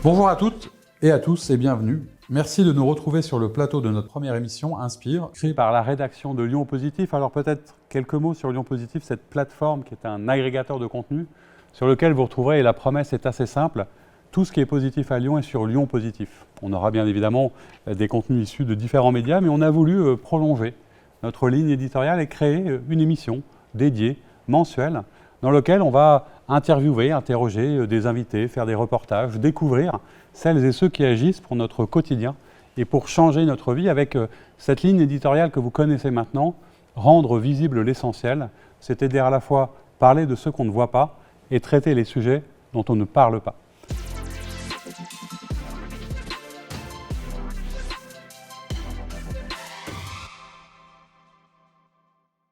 Bonjour à toutes et à tous et bienvenue. Merci de nous retrouver sur le plateau de notre première émission Inspire, créée par la rédaction de Lyon Positif. Alors peut-être quelques mots sur Lyon Positif, cette plateforme qui est un agrégateur de contenu sur lequel vous retrouverez, et la promesse est assez simple, tout ce qui est positif à Lyon est sur Lyon Positif. On aura bien évidemment des contenus issus de différents médias, mais on a voulu prolonger notre ligne éditoriale et créer une émission dédiée, mensuelle, dans laquelle on va interviewer, interroger des invités, faire des reportages, découvrir celles et ceux qui agissent pour notre quotidien et pour changer notre vie avec cette ligne éditoriale que vous connaissez maintenant, rendre visible l'essentiel, c'est-à-dire à la fois parler de ce qu'on ne voit pas et traiter les sujets dont on ne parle pas.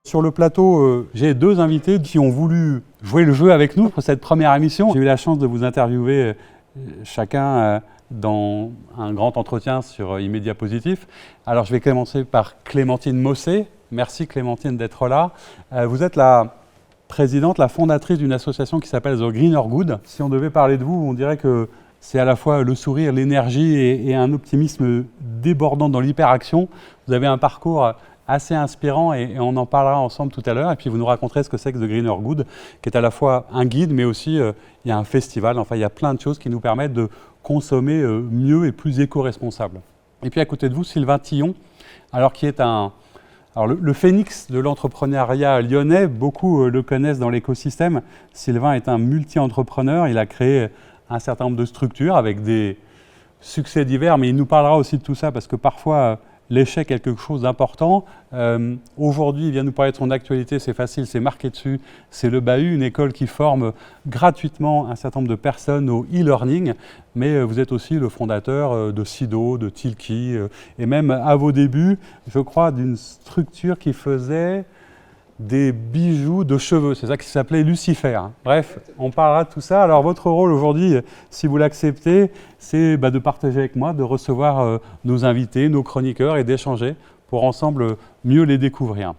Sur le plateau, j'ai deux invités qui ont voulu jouer le jeu avec nous pour cette première émission. J'ai eu la chance de vous interviewer chacun dans un grand entretien sur Immédiat Positif. Alors je vais commencer par Clémentine Mossé. Merci Clémentine d'être là. Vous êtes la présidente, la fondatrice d'une association qui s'appelle The Greener Good. Si on devait parler de vous, on dirait que c'est à la fois le sourire, l'énergie et un optimisme débordant dans l'hyperaction. Vous avez un parcours assez inspirant et on en parlera ensemble tout à l'heure. Et puis vous nous raconterez ce que c'est que The Greener Good, qui est à la fois un guide, mais aussi il y a un festival. Enfin, il y a plein de choses qui nous permettent de consommer mieux et plus éco-responsable. Et puis à côté de vous, Sylvain Tillon, alors qui est le phénix de l'entrepreneuriat lyonnais. Beaucoup le connaissent dans l'écosystème. Sylvain est un multi-entrepreneur. Il a créé un certain nombre de structures avec des succès divers, mais il nous parlera aussi de tout ça parce que parfois l'échec est quelque chose d'important. Aujourd'hui, il vient nous parler de son actualité, c'est facile, c'est marqué dessus. C'est le Bahut, une école qui forme gratuitement un certain nombre de personnes au e-learning. Mais vous êtes aussi le fondateur de Sido, de Tilki, et même à vos débuts, je crois, d'une structure qui faisait des bijoux de cheveux. C'est ça qui s'appelait Lucifer. Bref, on parlera de tout ça. Alors votre rôle aujourd'hui, si vous l'acceptez, c'est de partager avec moi, de recevoir nos invités, nos chroniqueurs et d'échanger pour ensemble mieux les découvrir.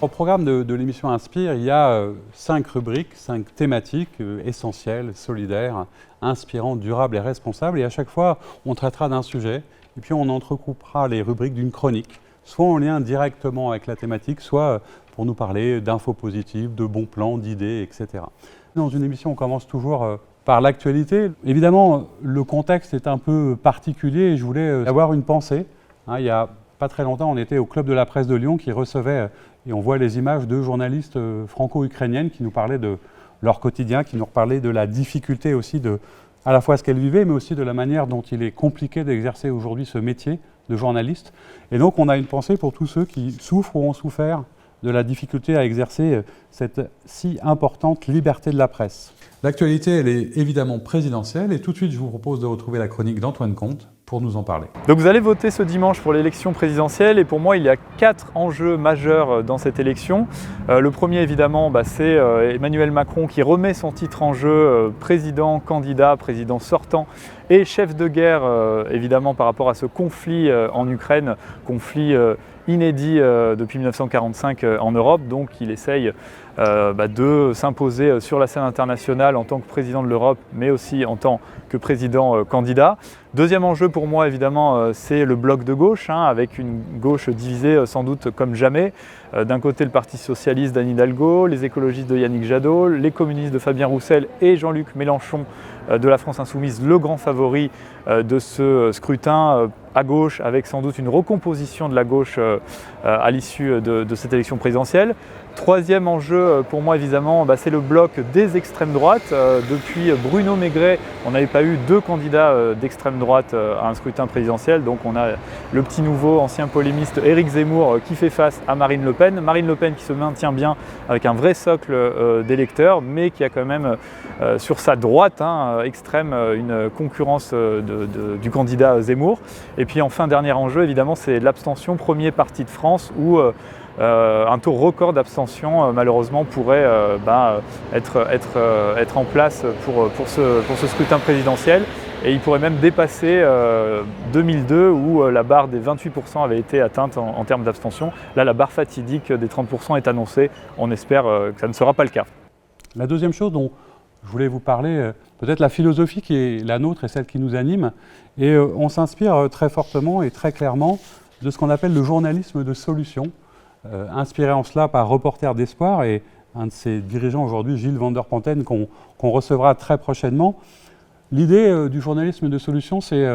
Au programme de l'émission Inspire, il y a 5 rubriques, 5 thématiques essentielles, solidaires, inspirantes, durables et responsables. Et à chaque fois, on traitera d'un sujet et puis on entrecoupera les rubriques d'une chronique, soit en lien directement avec la thématique, soit pour nous parler d'infos positives, de bons plans, d'idées, etc. Dans une émission, on commence toujours par l'actualité. Évidemment, le contexte est un peu particulier et je voulais avoir une pensée. Il y a pas très longtemps, on était au Club de la Presse de Lyon qui recevait, et on voit les images de journalistes franco-ukrainiennes qui nous parlaient de leur quotidien, qui nous parlaient de la difficulté aussi de à la fois ce qu'elles vivaient, mais aussi de la manière dont il est compliqué d'exercer aujourd'hui ce métier de journaliste. Et donc on a une pensée pour tous ceux qui souffrent ou ont souffert de la difficulté à exercer cette si importante liberté de la presse. L'actualité, elle est évidemment présidentielle et tout de suite je vous propose de retrouver la chronique d'Antoine Comte pour nous en parler. Donc vous allez voter ce dimanche pour l'élection présidentielle et pour moi il y a 4 enjeux majeurs dans cette élection. Le premier évidemment c'est Emmanuel Macron qui remet son titre en jeu président, candidat, président sortant et chef de guerre évidemment par rapport à ce conflit en Ukraine, conflit inédit depuis 1945 en Europe. Donc il essaye de s'imposer sur la scène internationale en tant que président de l'Europe mais aussi en tant que président candidat. Deuxième enjeu pour moi évidemment c'est le bloc de gauche avec une gauche divisée sans doute comme jamais. D'un côté le Parti Socialiste d'Anne Hidalgo, les écologistes de Yannick Jadot, les communistes de Fabien Roussel et Jean-Luc Mélenchon de la France Insoumise, le grand favori de ce scrutin à gauche avec sans doute une recomposition de la gauche à l'issue de cette élection présidentielle. Troisième enjeu pour moi évidemment, c'est le bloc des extrêmes droites. Depuis Bruno Maigret, on n'avait pas eu 2 candidats d'extrême droite à un scrutin présidentiel. Donc on a le petit nouveau ancien polémiste Éric Zemmour qui fait face à Marine Le Pen. Marine Le Pen qui se maintient bien avec un vrai socle d'électeurs, mais qui a quand même sur sa droite extrême une concurrence du candidat Zemmour. Et puis enfin, dernier enjeu évidemment, c'est l'abstention, premier parti de France où un taux record d'abstention malheureusement pourrait être en place pour ce scrutin présidentiel. Et il pourrait même dépasser 2002 où la barre des 28% avait été atteinte en termes d'abstention. Là, la barre fatidique des 30% est annoncée. On espère que ça ne sera pas le cas. La deuxième chose dont je voulais vous parler peut-être la philosophie qui est la nôtre et celle qui nous anime. Et on s'inspire très fortement et très clairement de ce qu'on appelle le journalisme de solution, inspiré en cela par Reporters d'Espoir et un de ses dirigeants aujourd'hui, Gilles Van der Panten, qu'on recevra très prochainement. L'idée du journalisme de solution, c'est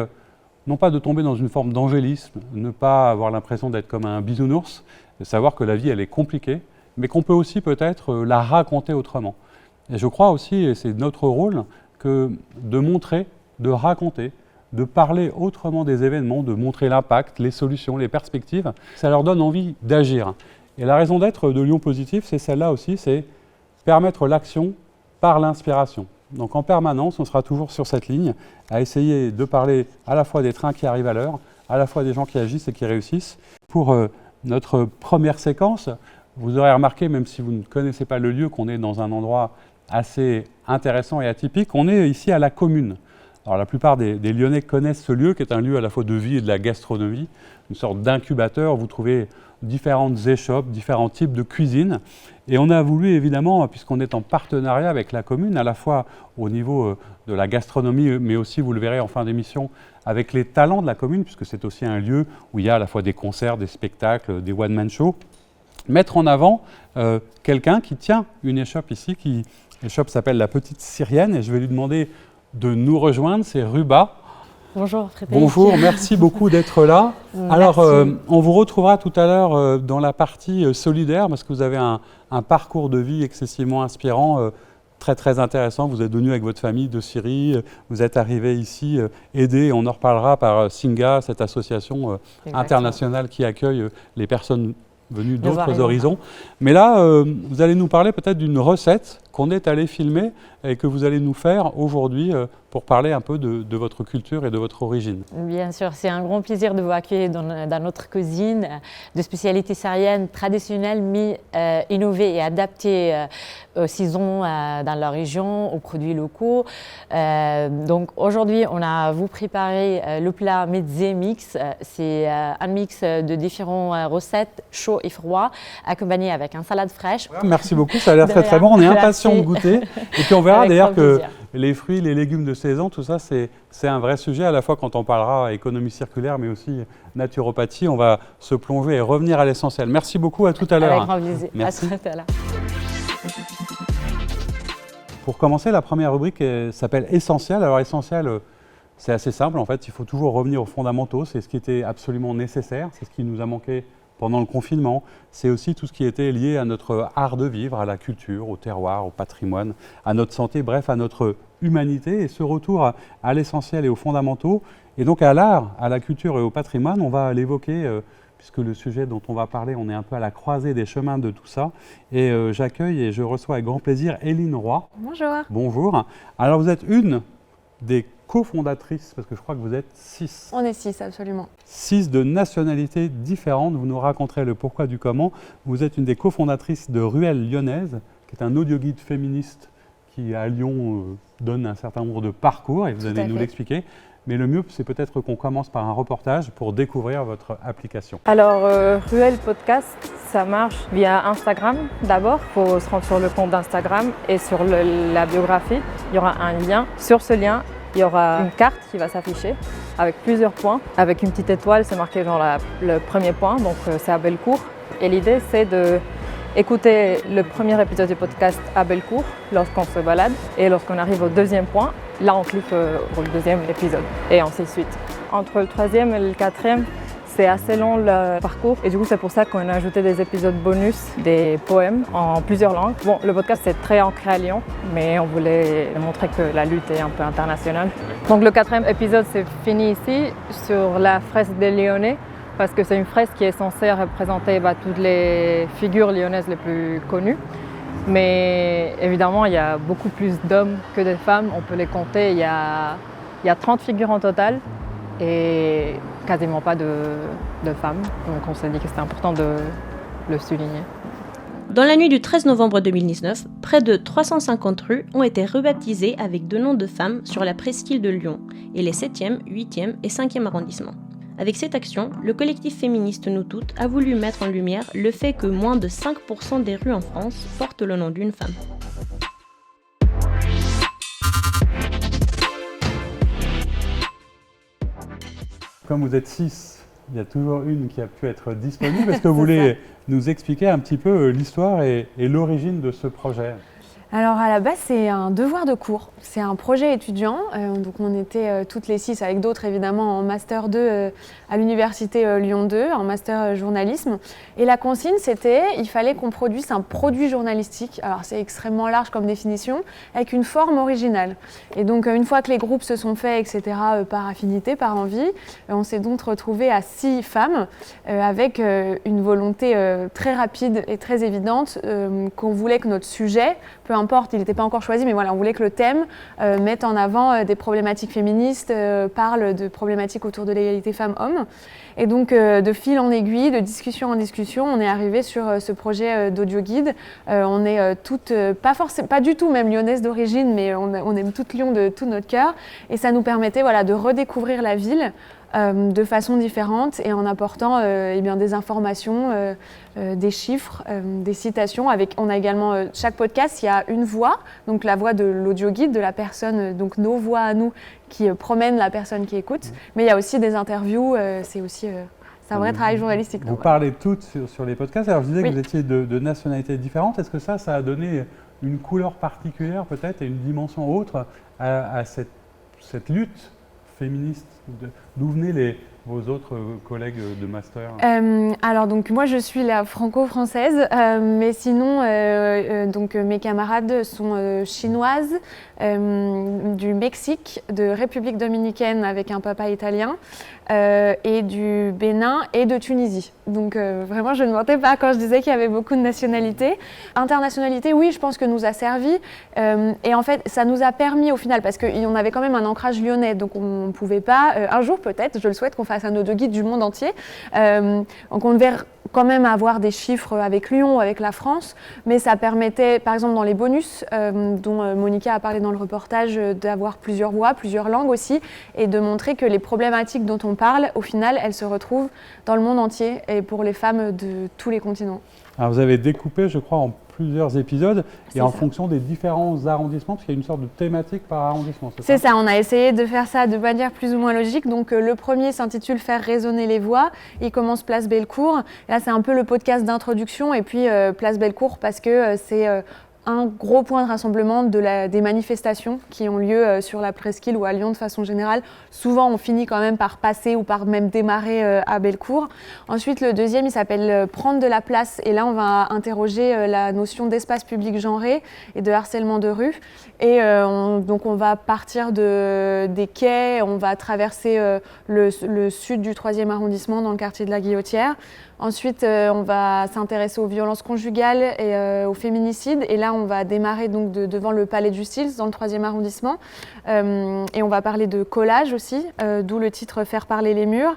non pas de tomber dans une forme d'angélisme, ne pas avoir l'impression d'être comme un bisounours, de savoir que la vie, elle est compliquée, mais qu'on peut aussi peut-être la raconter autrement. Et je crois aussi, et c'est notre rôle, que de montrer, de raconter, de parler autrement des événements, de montrer l'impact, les solutions, les perspectives, ça leur donne envie d'agir. Et la raison d'être de Lyon Positif, c'est celle-là aussi, c'est permettre l'action par l'inspiration. Donc en permanence, on sera toujours sur cette ligne, à essayer de parler à la fois des trains qui arrivent à l'heure, à la fois des gens qui agissent et qui réussissent. Pour notre première séquence, vous aurez remarqué, même si vous ne connaissez pas le lieu, qu'on est dans un endroit assez intéressant et atypique. On est ici à la Commune. Alors la plupart des Lyonnais connaissent ce lieu qui est un lieu à la fois de vie et de la gastronomie, une sorte d'incubateur. Vous trouvez différentes échoppes, différents types de cuisine. Et on a voulu évidemment, puisqu'on est en partenariat avec la commune, à la fois au niveau de la gastronomie, mais aussi, vous le verrez en fin d'émission, avec les talents de la commune, puisque c'est aussi un lieu où il y a à la fois des concerts, des spectacles, des one-man shows, mettre en avant quelqu'un qui tient une échoppe ici, l'échoppe s'appelle La Petite Syrienne, et je vais lui demander de nous rejoindre, c'est Ruba. Bonjour Frédéric. Bonjour, merci beaucoup d'être là. Alors, on vous retrouvera tout à l'heure dans la partie solidaire parce que vous avez un parcours de vie excessivement inspirant, très très intéressant. Vous êtes venu avec votre famille de Syrie, vous êtes arrivé ici aidé, on en reparlera par Singa, cette association internationale qui accueille les personnes venues d'autres horizons. Mais là, vous allez nous parler peut-être d'une recette qu'on est allé filmer et que vous allez nous faire aujourd'hui pour parler un peu de votre culture et de votre origine. Bien sûr, c'est un grand plaisir de vous accueillir dans notre cuisine de spécialités syriennes traditionnelles, mais innovées et adaptées aux saisons dans la région, aux produits locaux. Donc aujourd'hui, on a vous préparé le plat Mezze Mix. C'est un mix de différentes recettes, chaud et froid, accompagné avec une salade fraîche. Merci beaucoup, ça a l'air très très bon. On est impatient de goûter. Et puis on verra d'ailleurs que les fruits, les légumes de saison, tout ça, c'est un vrai sujet à la fois quand on parlera économie circulaire, mais aussi naturopathie. On va se plonger et revenir à l'essentiel. Merci beaucoup, à tout à l'heure. Avec grand plaisir. Merci. À tout à l'heure. Pour commencer, la première rubrique s'appelle Essentiel. Alors Essentiel, c'est assez simple en fait. Il faut toujours revenir aux fondamentaux. C'est ce qui était absolument nécessaire. C'est ce qui nous a manqué pendant le confinement. C'est aussi tout ce qui était lié à notre art de vivre, à la culture, au terroir, au patrimoine, à notre santé, bref, à notre humanité. Et ce retour à l'essentiel et aux fondamentaux, et donc à l'art, à la culture et au patrimoine, on va l'évoquer, puisque le sujet dont on va parler, on est un peu à la croisée des chemins de tout ça. Et j'accueille et je reçois avec grand plaisir Éline Roy. Bonjour. Bonjour. Alors vous êtes une des cofondatrices, parce que je crois que vous êtes 6. On est 6, absolument. 6 de nationalités différentes. Vous nous raconterez le pourquoi du comment. Vous êtes une des cofondatrices de Ruelle Lyonnaise, qui est un audioguide féministe qui, à Lyon, donne un certain nombre de parcours, et vous allez nous l'expliquer. Mais le mieux, c'est peut-être qu'on commence par un reportage pour découvrir votre application. Alors, Ruelle Podcast, ça marche via Instagram d'abord. Il faut se rendre sur le compte d'Instagram et sur la biographie, il y aura un lien. Sur ce lien, il y aura une carte qui va s'afficher avec plusieurs points. Avec une petite étoile, c'est marqué genre le premier point, donc c'est à Bellecour. Et l'idée, c'est d'écouter le premier épisode du podcast à Bellecour lorsqu'on se balade. Et lorsqu'on arrive au deuxième point, là on clique pour le deuxième épisode et ainsi de suite. Entre le troisième et le quatrième, c'est assez long le parcours et du coup c'est pour ça qu'on a ajouté des épisodes bonus, des poèmes en plusieurs langues. Bon, le podcast c'est très ancré à Lyon, mais on voulait montrer que la lutte est un peu internationale. Donc le quatrième épisode c'est fini ici sur la fresque des Lyonnais, parce que c'est une fresque qui est censée représenter toutes les figures lyonnaises les plus connues. Mais évidemment, il y a beaucoup plus d'hommes que de femmes, on peut les compter. Il y a 30 figures en total et quasiment pas de femmes. Donc on s'est dit que c'était important de le souligner. Dans la nuit du 13 novembre 2019, près de 350 rues ont été rebaptisées avec deux noms de femmes sur la presqu'île de Lyon et les 7e, 8e et 5e arrondissements. Avec cette action, le collectif féministe Nous Toutes a voulu mettre en lumière le fait que moins de 5% des rues en France portent le nom d'une femme. Comme vous êtes 6, il y a toujours une qui a pu être disponible. Est-ce que vous voulez nous expliquer un petit peu l'histoire et l'origine de ce projet ? Alors à la base, c'est un devoir de cours, c'est un projet étudiant, donc on était toutes les 6 avec d'autres évidemment en Master 2 à l'Université Lyon 2, en Master journalisme. Et la consigne c'était, il fallait qu'on produise un produit journalistique, alors c'est extrêmement large comme définition, avec une forme originale. Et donc une fois que les groupes se sont faits, etc., par affinité, par envie, on s'est donc retrouvé à 6 femmes avec une volonté très rapide et très évidente qu'on voulait que notre sujet, peu importe, il n'était pas encore choisi, mais voilà, on voulait que le thème mette en avant des problématiques féministes, parle de problématiques autour de l'égalité femmes-hommes. Et donc, de fil en aiguille, de discussion en discussion, on est arrivé sur ce projet d'audio guide. On est toutes, pas du tout même lyonnaises d'origine, mais on aime toutes Lyon de tout notre cœur. Et ça nous permettait voilà, de redécouvrir la ville de façon différente et en apportant des informations, des chiffres, des citations. On a également, chaque podcast, il y a une voix, donc la voix de l'audio guide, de la personne, donc nos voix à nous qui promènent la personne qui écoute. Mais il y a aussi des interviews, c'est aussi un vrai travail journalistique. Vous parlez toutes sur les podcasts. Alors je disais que vous étiez de nationalités différentes. Est-ce que ça a donné une couleur particulière peut-être et une dimension autre à cette lutte féministe? D'où venaient vos autres collègues de master? Alors donc moi je suis la franco-française, mais sinon donc mes camarades sont chinoises, du Mexique, de République dominicaine avec un papa italien, et du Bénin et de Tunisie. Donc vraiment je ne mentais pas quand je disais qu'il y avait beaucoup de nationalités. Internationalité, oui, je pense que nous a servi, et en fait ça nous a permis au final, parce qu'on avait quand même un ancrage lyonnais, donc on ne pouvait pas, un jour peut-être, je le souhaite, qu'on fasse un audio guide du monde entier. Donc on devait quand même avoir des chiffres avec Lyon, avec la France, mais ça permettait, par exemple dans les bonus, dont Monica a parlé dans le reportage, d'avoir plusieurs voix, plusieurs langues aussi, et de montrer que les problématiques dont on parle, au final, elles se retrouvent dans le monde entier et pour les femmes de tous les continents. Alors vous avez découpé, je crois, en plusieurs épisodes et en fonction des différents arrondissements, parce qu'il y a une sorte de thématique par arrondissement. C'est ça, on a essayé de faire ça de manière plus ou moins logique. Donc le premier s'intitule « Faire résonner les voix ». Il commence Place Bellecour. Là, c'est un peu le podcast d'introduction, et puis Place Bellecour parce que c'est un gros point de rassemblement des manifestations qui ont lieu sur la presqu'île ou à Lyon de façon générale. Souvent, on finit quand même par passer ou par même démarrer à Bellecour. Ensuite, le deuxième, il s'appelle « Prendre de la place ». Et là, on va interroger la notion d'espace public genré et de harcèlement de rue. Et donc, on va partir des quais, on va traverser le sud du 3e arrondissement dans le quartier de la Guillotière. Ensuite, on va s'intéresser aux violences conjugales et aux féminicides. Et là, on va démarrer donc devant le Palais de Justice, dans le 3e arrondissement. Et on va parler de collage aussi, d'où le titre « Faire parler les murs ».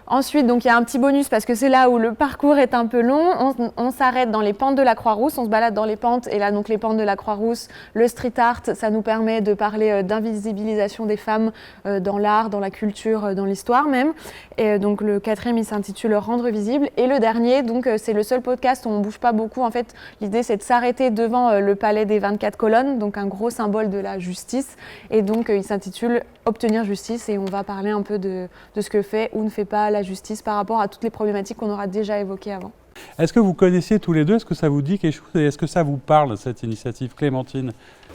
Ensuite, donc, il y a un petit bonus parce que c'est là où le parcours est un peu long. On s'arrête dans les pentes de la Croix-Rousse, on se balade dans les pentes. Et là, donc, les pentes de la Croix-Rousse, le street art, ça nous permet de parler d'invisibilisation des femmes dans l'art, dans la culture, dans l'histoire même. Et donc, le 4e, il s'intitule « Rendre visible ». Et le dernier, donc, c'est le seul podcast où on ne bouge pas beaucoup. En fait, l'idée, c'est de s'arrêter devant le palais des 24 colonnes, donc un gros symbole de la justice. Et donc, il s'intitule « Obtenir justice ». Et on va parler un peu de ce que fait ou ne fait pas la justice par rapport à toutes les problématiques qu'on aura déjà évoquées avant. Est-ce que vous connaissiez tous les deux? Est-ce que ça vous dit quelque chose? Et est-ce que ça vous parle, cette initiative? Clémentine,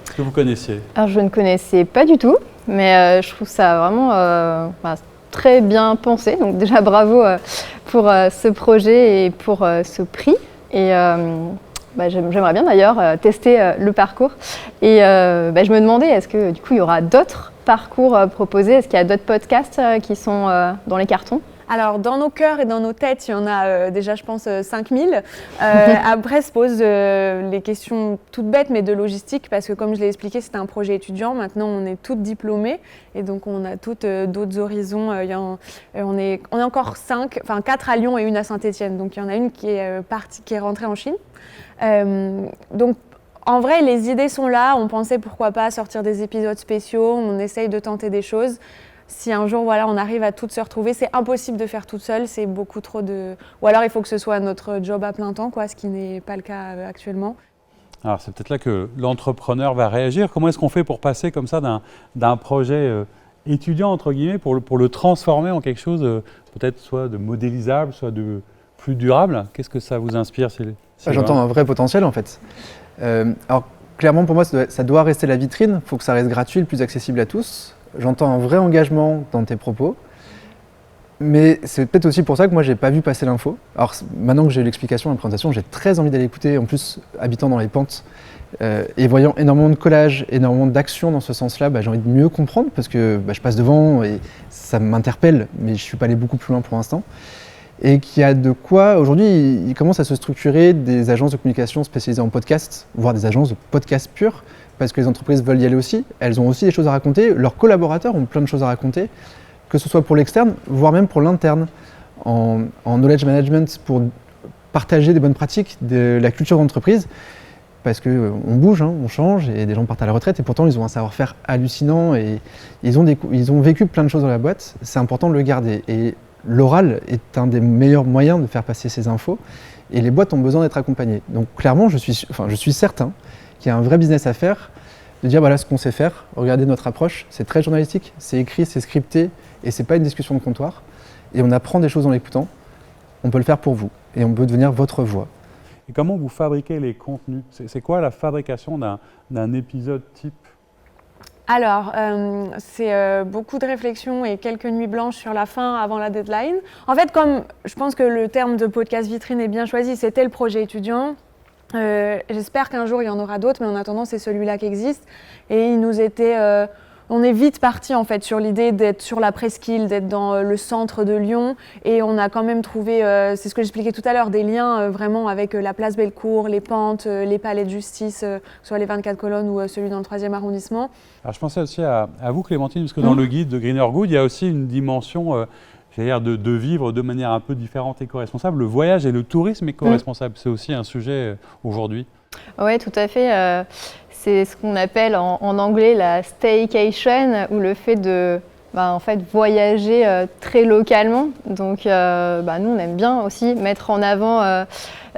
est-ce que vous connaissiez? Alors je ne connaissais pas du tout, mais je trouve ça vraiment très bien pensé. Donc déjà bravo pour ce projet et pour ce prix. Et j'aimerais bien d'ailleurs tester le parcours. Et je me demandais, est-ce que du coup il y aura d'autres parcours proposés? Est-ce qu'il y a d'autres podcasts qui sont dans les cartons? Alors, dans nos cœurs et dans nos têtes, il y en a déjà, je pense, 5000. Après, se posent les questions toutes bêtes, mais de logistique, parce que comme je l'ai expliqué, c'était un projet étudiant. Maintenant, on est toutes diplômées, et donc on a toutes d'autres horizons. On est encore 4 à Lyon et une à Saint-Étienne. Donc, il y en a une qui est rentrée en Chine. Donc, en vrai, les idées sont là. On pensait, pourquoi pas, sortir des épisodes spéciaux. On essaye de tenter des choses. Si un jour, on arrive à toutes se retrouver, c'est impossible de faire toute seule, c'est beaucoup trop de... Ou alors, il faut que ce soit notre job à plein temps, ce qui n'est pas le cas actuellement. Alors, c'est peut-être là que l'entrepreneur va réagir. Comment est-ce qu'on fait pour passer comme ça d'un projet étudiant, entre guillemets, pour le transformer en quelque chose peut-être soit de modélisable, soit de plus durable. Qu'est-ce que ça vous inspire, J'entends un vrai potentiel en fait. Alors clairement pour moi ça doit rester la vitrine, il faut que ça reste gratuit, le plus accessible à tous. J'entends un vrai engagement dans tes propos, mais c'est peut-être aussi pour ça que moi j'ai pas vu passer l'info. Alors maintenant que j'ai eu l'explication, la présentation, j'ai très envie d'aller écouter, en plus habitant dans les pentes et voyant énormément de collages, énormément d'actions dans ce sens-là, j'ai envie de mieux comprendre parce que je passe devant et ça m'interpelle, mais je suis pas allé beaucoup plus loin pour l'instant. Et qu'il y a de quoi, aujourd'hui, il commence à se structurer des agences de communication spécialisées en podcast, voire des agences de podcast pures, parce que les entreprises veulent y aller aussi. Elles ont aussi des choses à raconter, leurs collaborateurs ont plein de choses à raconter, que ce soit pour l'externe, voire même pour l'interne, en knowledge management, pour partager des bonnes pratiques de la culture d'entreprise, parce qu'on bouge, on change, et des gens partent à la retraite, et pourtant ils ont un savoir-faire hallucinant, et ils ont vécu plein de choses dans la boîte, c'est important de le garder. Et l'oral est un des meilleurs moyens de faire passer ces infos et les boîtes ont besoin d'être accompagnées. Donc clairement, je suis certain qu'il y a un vrai business à faire, de dire voilà ce qu'on sait faire, regardez notre approche, c'est très journalistique, c'est écrit, c'est scripté et c'est pas une discussion de comptoir. Et on apprend des choses en l'écoutant, on peut le faire pour vous et on peut devenir votre voix. Et comment vous fabriquez les contenus? C'est quoi la fabrication d'un épisode type? Alors, c'est beaucoup de réflexion et quelques nuits blanches sur la fin avant la deadline. En fait, comme je pense que le terme de podcast vitrine est bien choisi, c'était le projet étudiant. J'espère qu'un jour il y en aura d'autres, mais en attendant, c'est celui-là qui existe. Et il nous était... on est vite parti en fait sur l'idée d'être sur la presqu'île, d'être dans le centre de Lyon, et on a quand même trouvé, c'est ce que j'expliquais tout à l'heure, des liens vraiment avec la place Bellecour, les Pentes, les palais de justice, soit les 24 colonnes ou celui dans le 3e arrondissement. Alors je pensais aussi à vous Clémentine, parce que dans le guide de Greener Good, il y a aussi une dimension de vivre de manière un peu différente éco-responsable. Le voyage et le tourisme éco-responsable, c'est aussi un sujet aujourd'hui. Oui, tout à fait. C'est ce qu'on appelle en anglais la staycation, ou le fait de voyager très localement. Donc nous, on aime bien aussi mettre en avant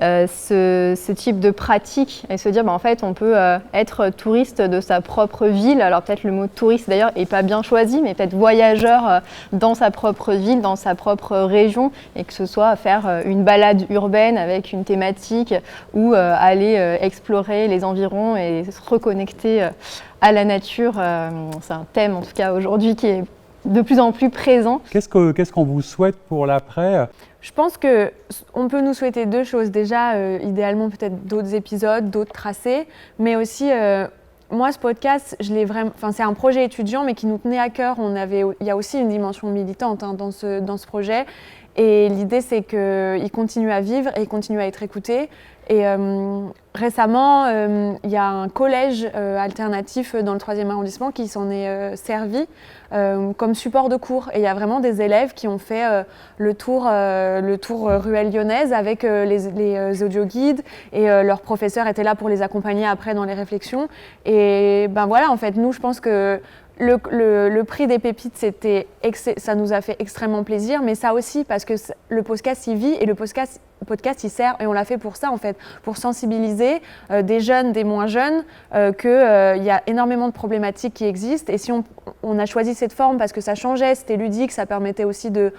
ce type de pratique et se dire en fait on peut être touriste de sa propre ville. Alors peut-être le mot touriste d'ailleurs n'est pas bien choisi, mais peut-être voyageur dans sa propre ville, dans sa propre région, et que ce soit faire une balade urbaine avec une thématique ou aller explorer les environs et se reconnecter à la nature. C'est un thème en tout cas aujourd'hui qui est de plus en plus présent. Qu'est-ce qu'on vous souhaite pour l'après? Je pense qu'on peut nous souhaiter deux choses. Déjà, idéalement peut-être d'autres épisodes, d'autres tracés, mais aussi, moi ce podcast, c'est un projet étudiant mais qui nous tenait à cœur. Il y a aussi une dimension militante dans ce projet, et l'idée c'est qu'il continue à vivre et il continue à être écouté. Et récemment, il y a un collège alternatif dans le 3e arrondissement qui s'en est servi comme support de cours. Et il y a vraiment des élèves qui ont fait le tour ruelle lyonnaise avec les audioguides, et leurs professeurs étaient là pour les accompagner après dans les réflexions. Et voilà, en fait, nous, je pense que le prix des pépites, ça nous a fait extrêmement plaisir, mais ça aussi parce que le podcast il vit, et le podcast il sert, et on l'a fait pour ça en fait, pour sensibiliser des jeunes, des moins jeunes, qu'il y a énormément de problématiques qui existent, et si on a choisi cette forme parce que ça changeait, c'était ludique, ça permettait aussi de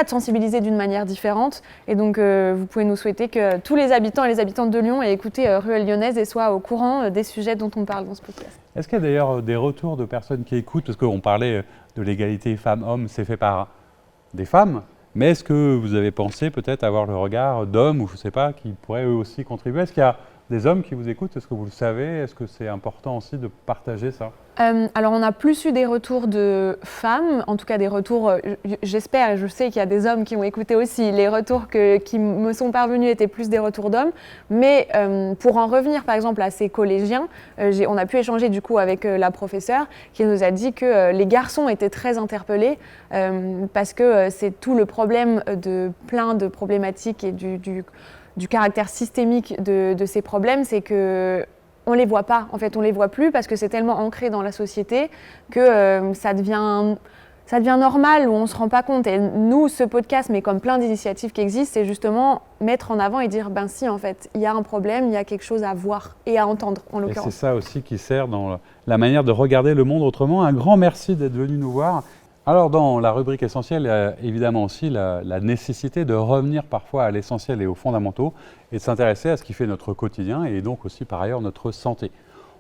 sensibiliser d'une manière différente. Et donc vous pouvez nous souhaiter que tous les habitants et les habitantes de Lyon aient écouté Ruelle Lyonnaise et soient au courant des sujets dont on parle dans ce podcast. Est-ce qu'il y a d'ailleurs des retours de personnes qui écoutent? Parce qu'on parlait de l'égalité femmes-hommes, c'est fait par des femmes, mais est-ce que vous avez pensé peut-être avoir le regard d'hommes, ou je ne sais pas, qui pourraient eux aussi contribuer? Est-ce qu'il y a des hommes qui vous écoutent? Est-ce que vous le savez? Est-ce que c'est important aussi de partager ça? Alors on a plus eu des retours de femmes, en tout cas des retours, j'espère, et je sais qu'il y a des hommes qui ont écouté aussi. Les retours qui me sont parvenus étaient plus des retours d'hommes, mais pour en revenir par exemple à ces collégiens, on a pu échanger du coup avec la professeure qui nous a dit que les garçons étaient très interpellés parce que c'est tout le problème de plein de problématiques et du caractère systémique de ces problèmes, c'est que on les voit pas, en fait, on les voit plus parce que c'est tellement ancré dans la société que ça ça devient normal ou on ne se rend pas compte. Et nous, ce podcast, mais comme plein d'initiatives qui existent, c'est justement mettre en avant et dire, ben si, en fait, il y a un problème, il y a quelque chose à voir et à entendre, en l'occurrence. Et c'est ça aussi qui sert dans la manière de regarder le monde autrement. Un grand merci d'être venu nous voir. Alors, dans la rubrique essentielle, il y a évidemment aussi la nécessité de revenir parfois à l'essentiel et aux fondamentaux et de s'intéresser à ce qui fait notre quotidien et donc aussi par ailleurs notre santé.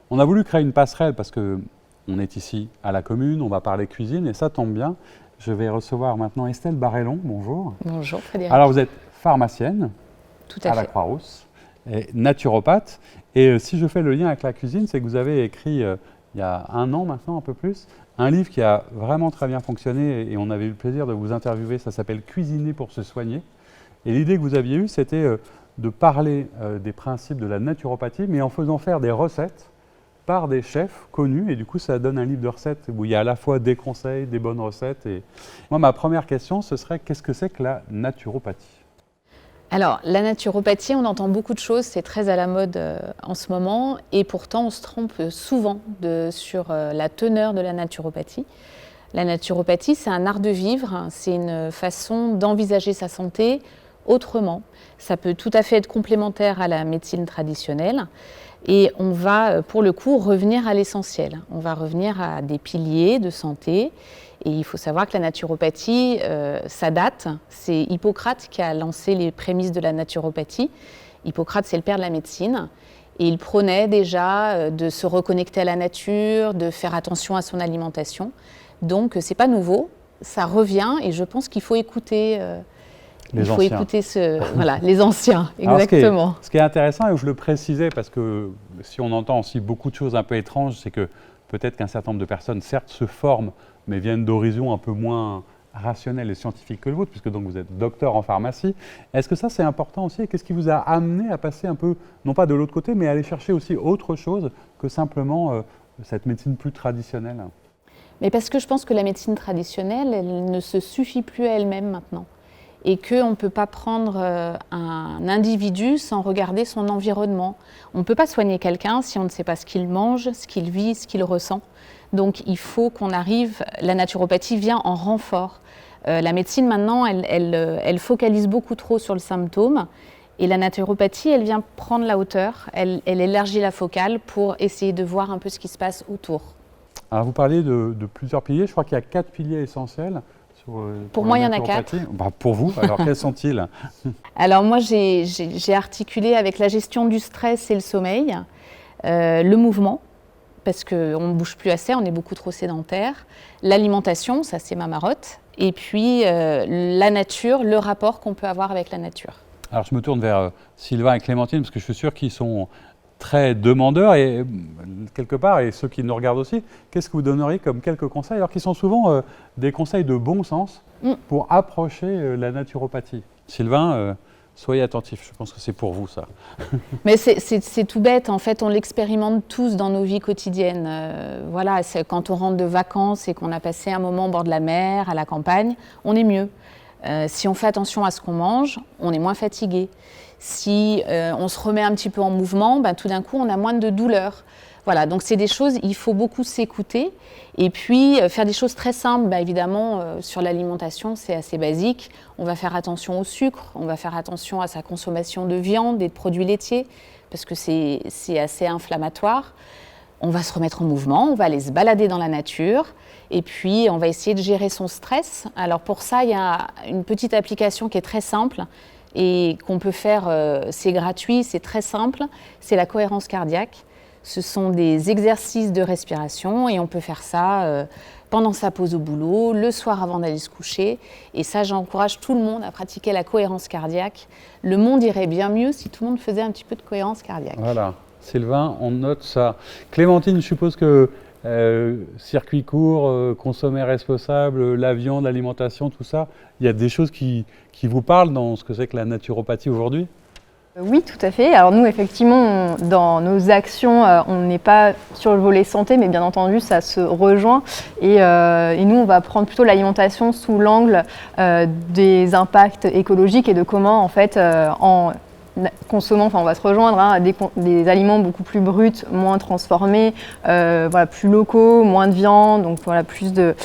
On a voulu créer une passerelle parce qu'on est ici à la commune, on va parler cuisine et ça tombe bien. Je vais recevoir maintenant Estelle Barrellon. Bonjour. Bonjour Frédéric. Alors, vous êtes pharmacienne Tout à la fait. Croix-Rousse et naturopathe. Et si je fais le lien avec la cuisine, c'est que vous avez écrit il y a 1 an maintenant, un peu plus, un livre qui a vraiment très bien fonctionné et on avait eu le plaisir de vous interviewer. Ça s'appelle « Cuisiner pour se soigner ». Et l'idée que vous aviez eue, c'était de parler des principes de la naturopathie, mais en faisant faire des recettes par des chefs connus. Et du coup, ça donne un livre de recettes où il y a à la fois des conseils, des bonnes recettes. Et moi, ma première question, ce serait qu'est-ce que c'est que la naturopathie ? Alors, la naturopathie, on entend beaucoup de choses, c'est très à la mode en ce moment, et pourtant on se trompe souvent sur la teneur de la naturopathie. La naturopathie, c'est un art de vivre, c'est une façon d'envisager sa santé autrement. Ça peut tout à fait être complémentaire à la médecine traditionnelle, et on va, pour le coup, revenir à l'essentiel. On va revenir à des piliers de santé. Et il faut savoir que la naturopathie, ça date. C'est Hippocrate qui a lancé les prémices de la naturopathie. Hippocrate, c'est le père de la médecine. Et il prônait déjà de se reconnecter à la nature, de faire attention à son alimentation. Donc, c'est pas nouveau, ça revient et je pense qu'il faut écouter... Les faut anciens. écouter voilà, les anciens, Alors, exactement. ce qui est intéressant, et je le précisais parce que si on entend aussi beaucoup de choses un peu étranges, c'est que peut-être qu'un certain nombre de personnes, certes, se forment, mais viennent d'horizons un peu moins rationnels et scientifiques que le vôtre, puisque donc vous êtes docteur en pharmacie. Est-ce que ça, c'est important aussi? Et qu'est-ce qui vous a amené à passer un peu, non pas de l'autre côté, mais à aller chercher aussi autre chose que simplement cette médecine plus traditionnelle? Mais parce que je pense que la médecine traditionnelle, elle ne se suffit plus à elle-même maintenant. Et qu'on ne peut pas prendre un individu sans regarder son environnement. On ne peut pas soigner quelqu'un si on ne sait pas ce qu'il mange, ce qu'il vit, ce qu'il ressent. Donc il faut qu'on arrive, la naturopathie vient en renfort. La médecine maintenant, elle focalise beaucoup trop sur le symptôme. Et la naturopathie, elle vient prendre la hauteur, elle élargit la focale pour essayer de voir un peu ce qui se passe autour. Alors vous parliez de plusieurs piliers, je crois qu'il y a 4 piliers essentiels. Pour moi, il y en a 4. Bah, pour vous, alors quels sont-ils? Alors moi, j'ai articulé avec la gestion du stress et le sommeil, le mouvement, parce qu'on ne bouge plus assez, on est beaucoup trop sédentaire, l'alimentation, ça c'est ma marotte, et puis la nature, le rapport qu'on peut avoir avec la nature. Alors je me tourne vers Sylvain et Clémentine, parce que je suis sûr qu'ils sont très demandeurs, et quelque part, et ceux qui nous regardent aussi, qu'est-ce que vous donneriez comme quelques conseils, alors qu'ils sont souvent des conseils de bon sens pour approcher la naturopathie? Sylvain, soyez attentif, je pense que c'est pour vous ça. Mais c'est tout bête, en fait, on l'expérimente tous dans nos vies quotidiennes. Voilà, quand on rentre de vacances et qu'on a passé un moment au bord de la mer, à la campagne, on est mieux. Si on fait attention à ce qu'on mange, on est moins fatigué. Si on se remet un petit peu en mouvement, ben, tout d'un coup, on a moins de douleur. Voilà, donc c'est des choses, il faut beaucoup s'écouter. Et puis, faire des choses très simples, ben, évidemment, sur l'alimentation, c'est assez basique. On va faire attention au sucre, on va faire attention à sa consommation de viande et de produits laitiers, parce que c'est assez inflammatoire. On va se remettre en mouvement, on va aller se balader dans la nature. Et puis, on va essayer de gérer son stress. Alors pour ça, il y a une petite application qui est très simple et qu'on peut faire, c'est gratuit, c'est très simple, c'est la cohérence cardiaque. Ce sont des exercices de respiration et on peut faire ça pendant sa pause au boulot, le soir avant d'aller se coucher. Et ça, j'encourage tout le monde à pratiquer la cohérence cardiaque. Le monde irait bien mieux si tout le monde faisait un petit peu de cohérence cardiaque. Voilà, Sylvain, on note ça. Clémentine, je suppose que circuit court, consommer responsable, la viande, l'alimentation, tout ça, il y a des choses qui vous parlent dans ce que c'est que la naturopathie aujourd'hui? Oui, tout à fait. Alors nous, effectivement, dans nos actions, on n'est pas sur le volet santé, mais bien entendu, ça se rejoint. Et nous, on va prendre plutôt l'alimentation sous l'angle des impacts écologiques et de comment, en fait, en consommant, enfin on va se rejoindre, hein, des aliments beaucoup plus bruts, moins transformés, voilà, plus locaux, moins de viande, donc voilà, plus de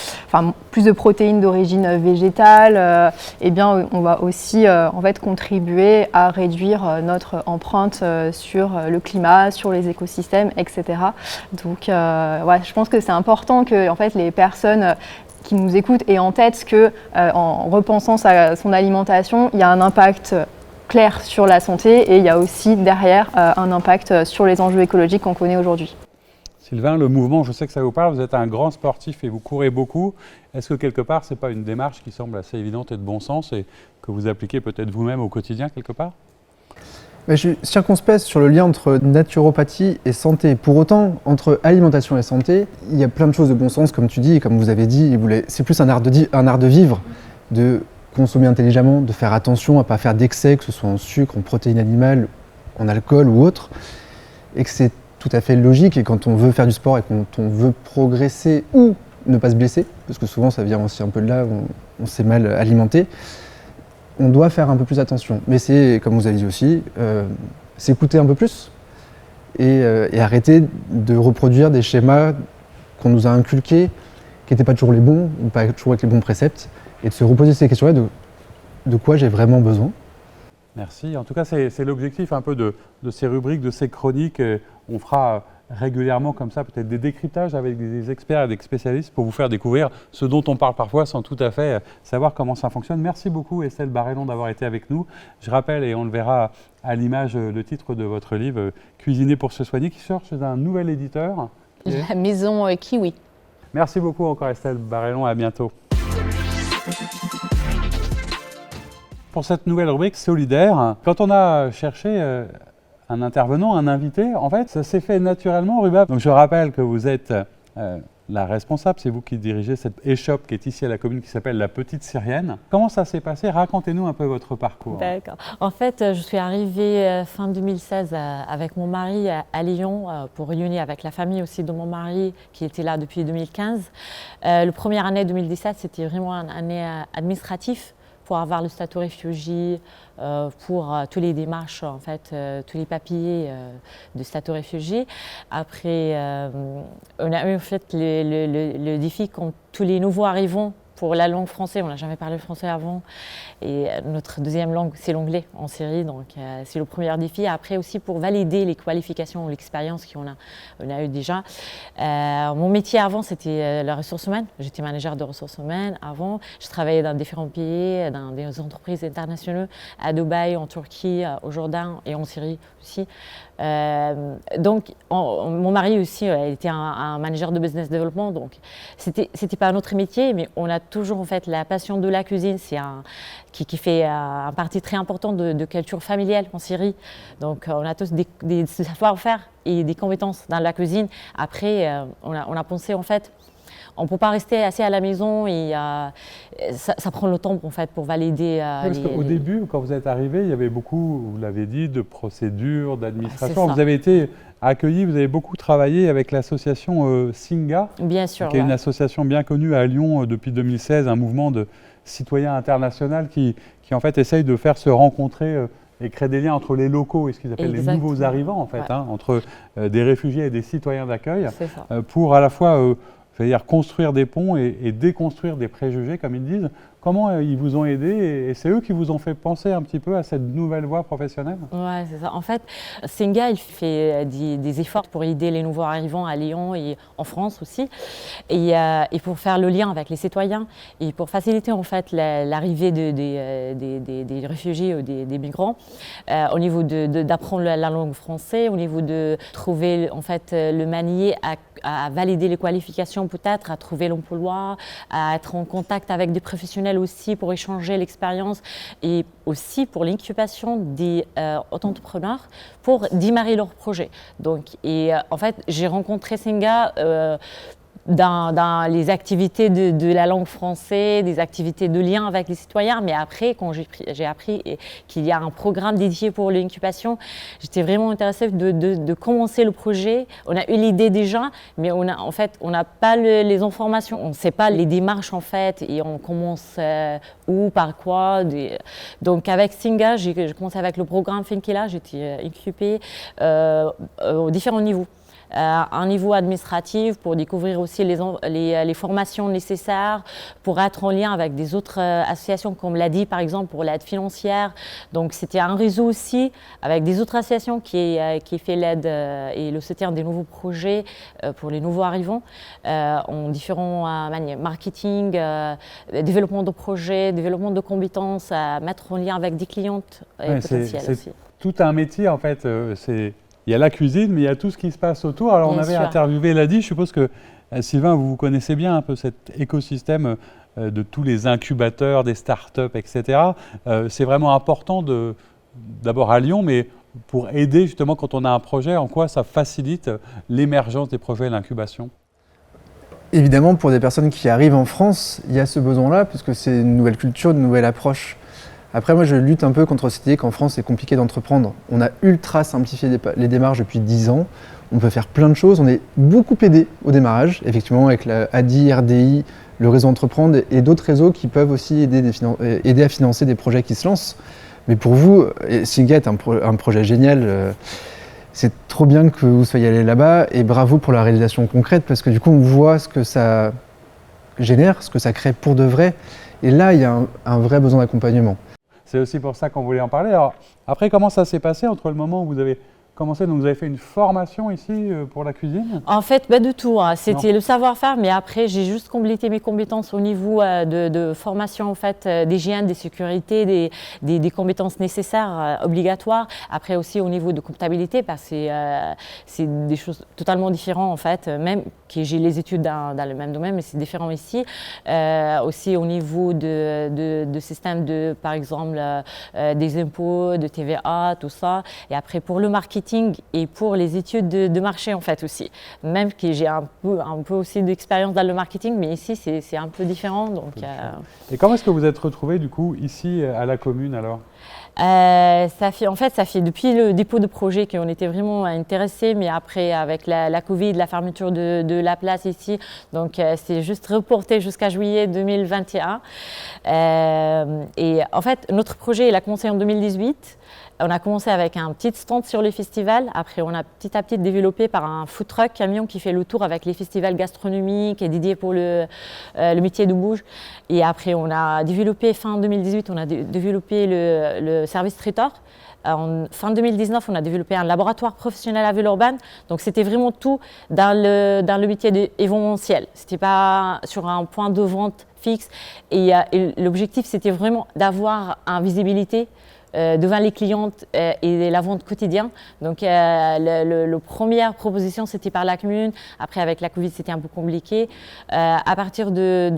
protéines d'origine végétale, eh bien on va aussi en fait contribuer à réduire notre empreinte sur le climat, sur les écosystèmes, etc. Donc ouais, je pense que c'est important que en fait, les personnes qui nous écoutent aient en tête que en repensant son alimentation, il y a un impact clair sur la santé et il y a aussi derrière un impact sur les enjeux écologiques qu'on connaît aujourd'hui. Sylvain, le mouvement, je sais que ça vous parle, vous êtes un grand sportif et vous courez beaucoup. Est-ce que quelque part, ce n'est pas une démarche qui semble assez évidente et de bon sens et que vous appliquez peut-être vous-même au quotidien quelque part ? Je suis circonspect sur le lien entre naturopathie et santé. Pour autant, entre alimentation et santé, il y a plein de choses de bon sens, comme tu dis, et comme vous avez dit, c'est plus un art de vivre, de consommer intelligemment, de faire attention à ne pas faire d'excès, que ce soit en sucre, en protéines animales, en alcool ou autre, et que c'est tout à fait logique, et quand on veut faire du sport et quand on veut progresser ou ne pas se blesser, parce que souvent ça vient aussi un peu de là, on s'est mal alimenté, on doit faire un peu plus attention. Mais c'est, comme vous avez dit aussi, s'écouter un peu plus et arrêter de reproduire des schémas qu'on nous a inculqués, qui n'étaient pas toujours les bons, ou pas toujours avec les bons préceptes, et de se reposer ces questions-là de quoi j'ai vraiment besoin. Merci. En tout cas, c'est l'objectif un peu de ces rubriques, de ces chroniques. On fera régulièrement comme ça peut-être des décryptages avec des experts et des spécialistes pour vous faire découvrir ce dont on parle parfois sans tout à fait savoir comment ça fonctionne. Merci beaucoup Estelle Barrellon d'avoir été avec nous. Je rappelle, et on le verra à l'image, le titre de votre livre « Cuisiner pour se soigner » qui sort chez un nouvel éditeur. La maison Kiwi. Merci beaucoup encore Estelle Barrellon, à bientôt. Pour cette nouvelle rubrique solidaire, quand on a cherché un intervenant, un invité, en fait, ça s'est fait naturellement, Rubab. Donc je rappelle que vous êtes la responsable, c'est vous qui dirigez cette échoppe qui est ici à la commune qui s'appelle La Petite Syrienne. Comment ça s'est passé? Racontez-nous un peu votre parcours. D'accord. En fait, je suis arrivée fin 2016 avec mon mari à Lyon pour réunir avec la famille aussi de mon mari qui était là depuis 2015. La première année 2017, c'était vraiment une année administrative pour avoir le statut réfugié, pour toutes les démarches, en fait, tous les papiers de statut réfugié. Après, on a eu en fait le défi quand tous les nouveaux arrivants pour la langue française, on n'a jamais parlé français avant, et notre deuxième langue, c'est l'anglais en Syrie, donc c'est le premier défi. Après aussi pour valider les qualifications ou l'expérience qu'on a eu déjà. Mon métier avant, c'était la ressource humaine. J'étais manager de ressources humaines avant. Je travaillais dans différents pays, dans des entreprises internationales, à Dubaï, en Turquie, au Jourdain et en Syrie aussi. Donc, mon mari aussi était un manager de business development, donc c'était pas un autre métier, mais on a toujours en fait la passion de la cuisine, c'est qui fait un partie très importante de culture familiale en Syrie. Donc, on a tous des savoir-faire et des compétences dans la cuisine. Après, on a pensé en fait, on ne peut pas rester assis à la maison et ça prend le temps en fait, pour valider. Parce qu'au début, quand vous êtes arrivé, il y avait beaucoup, vous l'avez dit, de procédures, d'administration. C'est Vous avez été accueillis, vous avez beaucoup travaillé avec l'association Singa, bien sûr, qui est une association bien connue à Lyon depuis 2016, un mouvement de citoyens international qui en fait essaye de faire se rencontrer et créer des liens entre les locaux et ce qu'ils appellent les nouveaux arrivants, en fait, ouais. Entre des réfugiés et des citoyens d'accueil, pour à la fois c'est-à-dire construire des ponts et déconstruire des préjugés, comme ils disent. Comment ils vous ont aidé et c'est eux qui vous ont fait penser un petit peu à cette nouvelle voie professionnelle? Oui, c'est ça. En fait, Singa, il fait des efforts pour aider les nouveaux arrivants à Lyon et en France aussi, et pour faire le lien avec les citoyens et pour faciliter en fait l'arrivée des réfugiés ou des migrants, au niveau d'apprendre la langue française, au niveau de trouver en fait le manier à valider les qualifications peut-être, à trouver l'emploi, à être en contact avec des professionnels aussi pour échanger l'expérience et aussi pour l'incubation des entrepreneurs pour démarrer leur projet. Donc, en fait, j'ai rencontré Singa dans les activités de la langue française, des activités de lien avec les citoyens. Mais après, quand j'ai appris qu'il y a un programme dédié pour l'incubation, j'étais vraiment intéressée de commencer le projet. On a eu l'idée déjà, mais on n'a pas les informations. On ne sait pas les démarches en fait, et on commence où, par quoi. Donc avec Singa, j'ai commencé avec le programme Finkila, j'étais incubée aux différents niveaux. Un niveau administratif pour découvrir aussi les formations nécessaires pour être en lien avec des autres associations comme l'ADI par exemple pour l'aide financière. Donc c'était un réseau aussi avec des autres associations qui fait l'aide et le soutien des nouveaux projets pour les nouveaux arrivants en différents manières, marketing, développement de projets, développement de compétences, mettre en lien avec des clientes potentielles aussi. Tout un métier en fait, il y a la cuisine, mais il y a tout ce qui se passe autour. Alors, on avait interviewé l'ADI. Je suppose que, Sylvain, vous connaissez bien un peu cet écosystème de tous les incubateurs, des startups, etc. C'est vraiment important d'abord à Lyon, mais pour aider justement quand on a un projet, en quoi ça facilite l'émergence des projets et l'incubation? Évidemment, pour des personnes qui arrivent en France, il y a ce besoin-là, puisque c'est une nouvelle culture, une nouvelle approche. Après, moi, je lutte un peu contre cette idée qu'en France, c'est compliqué d'entreprendre. On a ultra simplifié les démarches depuis 10 ans. On peut faire plein de choses. On est beaucoup aidé au démarrage, effectivement, avec la ADI, RDI, le réseau Entreprendre et d'autres réseaux qui peuvent aussi aider à financer des projets qui se lancent. Mais pour vous, Singa est un projet génial. C'est trop bien que vous soyez allé là-bas et bravo pour la réalisation concrète parce que du coup, on voit ce que ça génère, ce que ça crée pour de vrai. Et là, il y a un vrai besoin d'accompagnement. C'est aussi pour ça qu'on voulait en parler. Alors, après, comment ça s'est passé entre le moment où vous avez commencé? Donc, vous avez fait une formation ici pour la cuisine? En fait, pas du tout. Hein. C'était le savoir-faire, mais après, j'ai juste complété mes compétences au niveau de formation en fait, d'hygiène, de sécurité, des compétences nécessaires, obligatoires. Après aussi au niveau de comptabilité, parce que c'est des choses totalement différentes en fait, même que j'ai les études dans le même domaine, mais c'est différent ici. Aussi au niveau de système de, par exemple, des impôts, de TVA, tout ça. Et après, pour le marketing, et pour les études de marché en fait aussi. Même que j'ai un peu aussi d'expérience dans le marketing, mais ici c'est un peu différent. Donc, Et comment est-ce que vous êtes retrouvés du coup ici à la commune alors? Ça fait depuis le dépôt de projet qu'on était vraiment intéressés, mais après avec la Covid, la fermeture de la place ici, donc c'est juste reporté jusqu'à juillet 2021. Et en fait, notre projet il a commencé en 2018. On a commencé avec un petit stand sur les festivals. Après, on a petit à petit développé par un food truck camion qui fait le tour avec les festivals gastronomiques et dédié pour le métier de bouche. Et après, on a développé, fin 2018, on a développé le service traiteur. En fin 2019, on a développé un laboratoire professionnel à Villeurbanne. Donc, c'était vraiment tout dans le métier d'événementiel. Ce n'était pas sur un point de vente fixe. Et l'objectif, c'était vraiment d'avoir une visibilité devant les clientes et la vente quotidienne. Donc, la première proposition, c'était par la commune. Après, avec la Covid, c'était un peu compliqué. À partir de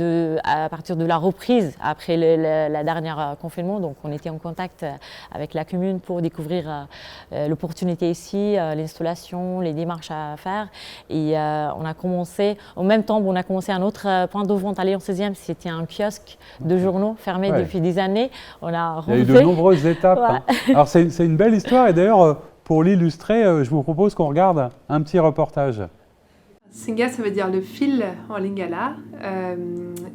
la reprise, après la dernière confinement, donc on était en contact avec la commune pour découvrir l'opportunité ici, l'installation, les démarches à faire. Et on a commencé, en même temps, on a commencé un autre point de vente à Lyon 16e. C'était un kiosque de journaux fermé depuis des années. On a Il y a eu de nombreuses étapes. Hein. Alors c'est une belle histoire et d'ailleurs pour l'illustrer, je vous propose qu'on regarde un petit reportage. Singa, ça veut dire le fil en lingala.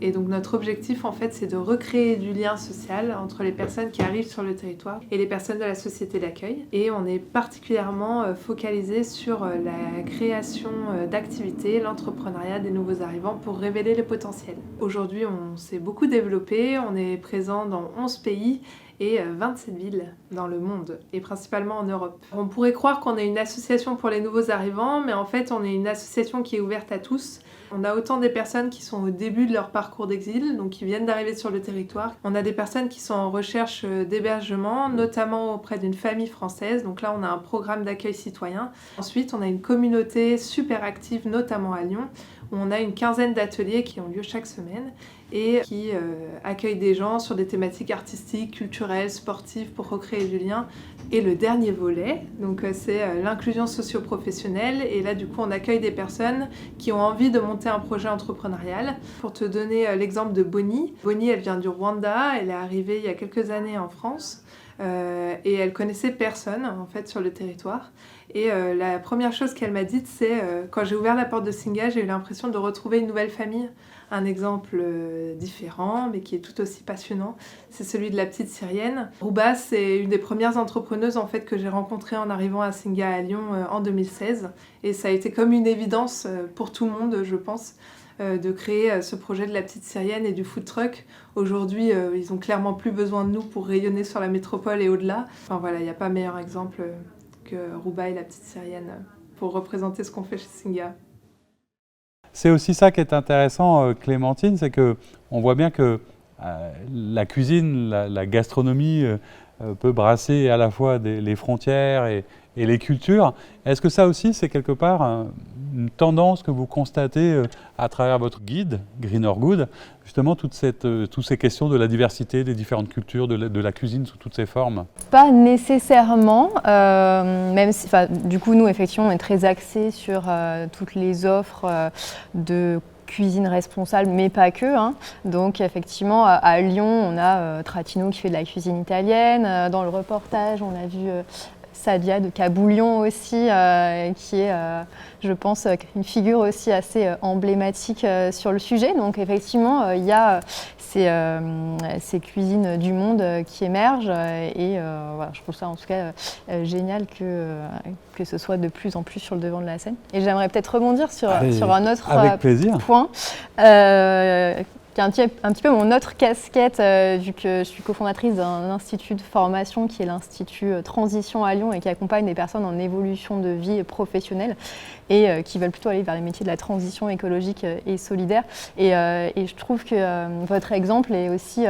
Et donc notre objectif en fait c'est de recréer du lien social entre les personnes qui arrivent sur le territoire et les personnes de la société d'accueil. Et on est particulièrement focalisé sur la création d'activités, l'entrepreneuriat des nouveaux arrivants pour révéler le potentiel. Aujourd'hui on s'est beaucoup développé, on est présent dans 11 pays et 27 villes dans le monde, et principalement en Europe. On pourrait croire qu'on est une association pour les nouveaux arrivants, mais en fait on est une association qui est ouverte à tous. On a autant des personnes qui sont au début de leur parcours d'exil, donc qui viennent d'arriver sur le territoire. On a des personnes qui sont en recherche d'hébergement, notamment auprès d'une famille française, donc là on a un programme d'accueil citoyen. Ensuite on a une communauté super active, notamment à Lyon, où on a une quinzaine d'ateliers qui ont lieu chaque semaine et qui accueillent des gens sur des thématiques artistiques, culturelles, sportives pour recréer du lien. Et le dernier volet, donc c'est l'inclusion socio-professionnelle. Et là, du coup, on accueille des personnes qui ont envie de monter un projet entrepreneurial. Pour te donner l'exemple de Bonnie. Bonnie, elle vient du Rwanda. Elle est arrivée il y a quelques années en France. Et elle connaissait personne, en fait, sur le territoire. Et la première chose qu'elle m'a dite, c'est quand j'ai ouvert la porte de Singa, j'ai eu l'impression de retrouver une nouvelle famille. Un exemple différent, mais qui est tout aussi passionnant, c'est celui de la petite Syrienne. Rouba, c'est une des premières entrepreneuses en fait, que j'ai rencontrées en arrivant à Singa à Lyon en 2016. Et ça a été comme une évidence pour tout le monde, je pense, de créer ce projet de la petite Syrienne et du food truck. Aujourd'hui, ils ont clairement plus besoin de nous pour rayonner sur la métropole et au-delà. Enfin voilà, il n'y a pas meilleur exemple que Rouba et la petite Syrienne pour représenter ce qu'on fait chez Singa. C'est aussi ça qui est intéressant, Clémentine, c'est qu'on voit bien que la cuisine, la gastronomie peut brasser à la fois les frontières et les cultures. Est-ce que ça aussi, c'est quelque part une tendance que vous constatez à travers votre guide, Green or Good, justement toutes ces questions de la diversité, des différentes cultures, de la cuisine sous toutes ses formes? Pas nécessairement, même si, du coup, nous, effectivement, on est très axés sur toutes les offres de cuisine responsable, mais pas que. Hein. Donc effectivement, à Lyon, on a Tratino qui fait de la cuisine italienne. Dans le reportage, on a vu Sadia de Caboulion aussi, qui est, je pense, une figure aussi assez emblématique sur le sujet. Donc effectivement, il y a ces cuisines du monde qui émergent et voilà, je trouve ça en tout cas génial que ce soit de plus en plus sur le devant de la scène. Et j'aimerais peut-être rebondir sur un autre point. Qui est un petit peu mon autre casquette, vu que je suis cofondatrice d'un institut de formation qui est l'Institut Transition à Lyon et qui accompagne des personnes en évolution de vie professionnelle et qui veulent plutôt aller vers les métiers de la transition écologique et solidaire. Et je trouve que votre exemple est aussi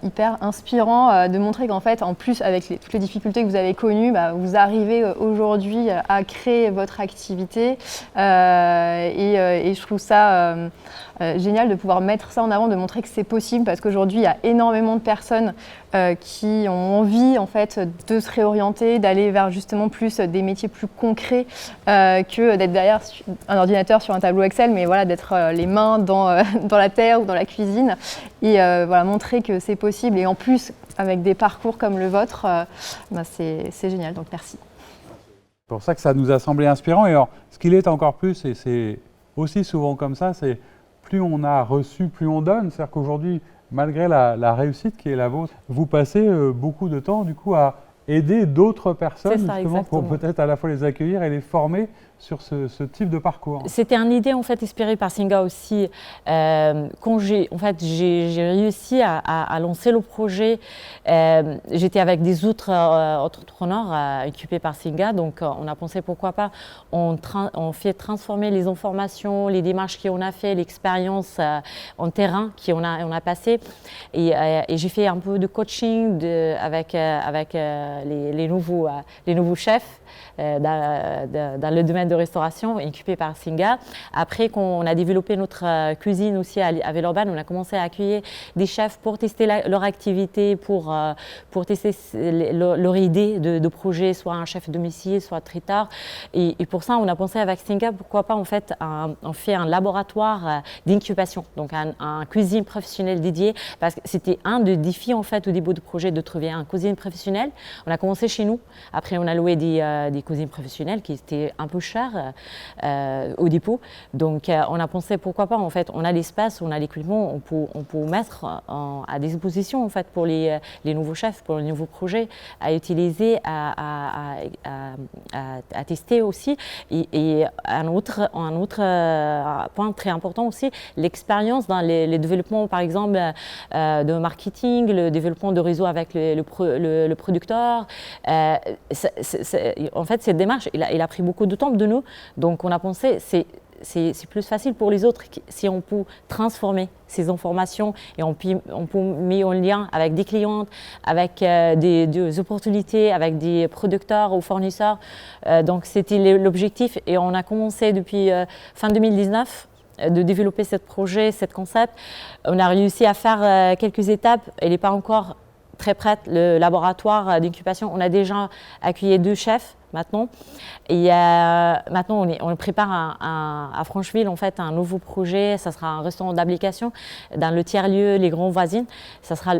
hyper inspirant de montrer qu'en fait, en plus, avec toutes les difficultés que vous avez connues, vous arrivez aujourd'hui à créer votre activité et je trouve ça génial de pouvoir mettre ça en avant, de montrer que c'est possible parce qu'aujourd'hui, il y a énormément de personnes qui ont envie en fait, de se réorienter, d'aller vers justement plus des métiers plus concrets que d'être derrière un ordinateur sur un tableau Excel, mais voilà, d'être les mains dans la terre ou dans la cuisine et voilà, montrer que c'est possible. Et en plus, avec des parcours comme le vôtre, c'est génial, donc merci. C'est pour ça que ça nous a semblé inspirant. Et alors, ce qu'il est encore plus, et c'est aussi souvent comme ça, c'est plus on a reçu, plus on donne. C'est-à-dire qu'aujourd'hui, malgré la réussite qui est la vôtre, vous passez beaucoup de temps du coup à aider d'autres personnes justement pour peut-être à la fois les accueillir et les former sur ce type de parcours. C'était une idée en fait inspirée par Singa aussi. Quand j'ai réussi à lancer le projet, j'étais avec des autres entrepreneurs occupés par Singa, donc on a pensé pourquoi pas on fait transformer les informations, les démarches qu'on a fait, l'expérience en terrain qu'on a passé et j'ai fait un peu de coaching avec les nouveaux chefs dans le domaine de restauration occupé par Singa. Après, quand on a développé notre cuisine aussi à Villeurbanne, on a commencé à accueillir des chefs pour tester leur activité, pour tester leur idée de projet, soit un chef domicile, soit traiteur. Et pour ça, on a pensé avec Singa, pourquoi pas en fait, on fait un laboratoire d'incubation, donc un cuisine professionnelle dédié, parce que c'était un des défis en fait au début du projet de trouver un cuisine professionnel. On a commencé chez nous, après on a loué des cuisines professionnelles qui étaient un peu chères au dépôt. Donc on a pensé pourquoi pas en fait, on a l'espace, on a l'équipement, on peut mettre à disposition en fait pour les nouveaux chefs, pour les nouveaux projets à utiliser, à tester aussi. Et un autre point très important aussi, l'expérience dans les développements par exemple de marketing, le développement de réseau avec le producteur. En fait, cette démarche, il a pris beaucoup de temps de nous. Donc, on a pensé, c'est plus facile pour les autres si on peut transformer ces informations et on peut mettre en lien avec des clients, avec des opportunités, avec des producteurs ou fournisseurs. Donc, c'était l'objectif et on a commencé depuis fin 2019. de développer ce projet, ce concept. On a réussi à faire quelques étapes. Elle n'est pas encore très prête, le laboratoire d'incubation. On a déjà accueilli 2 chefs maintenant. Et maintenant, on prépare à Francheville en fait, un nouveau projet. Ça sera un restaurant d'application dans le tiers-lieu Les Grands Voisines. Ça sera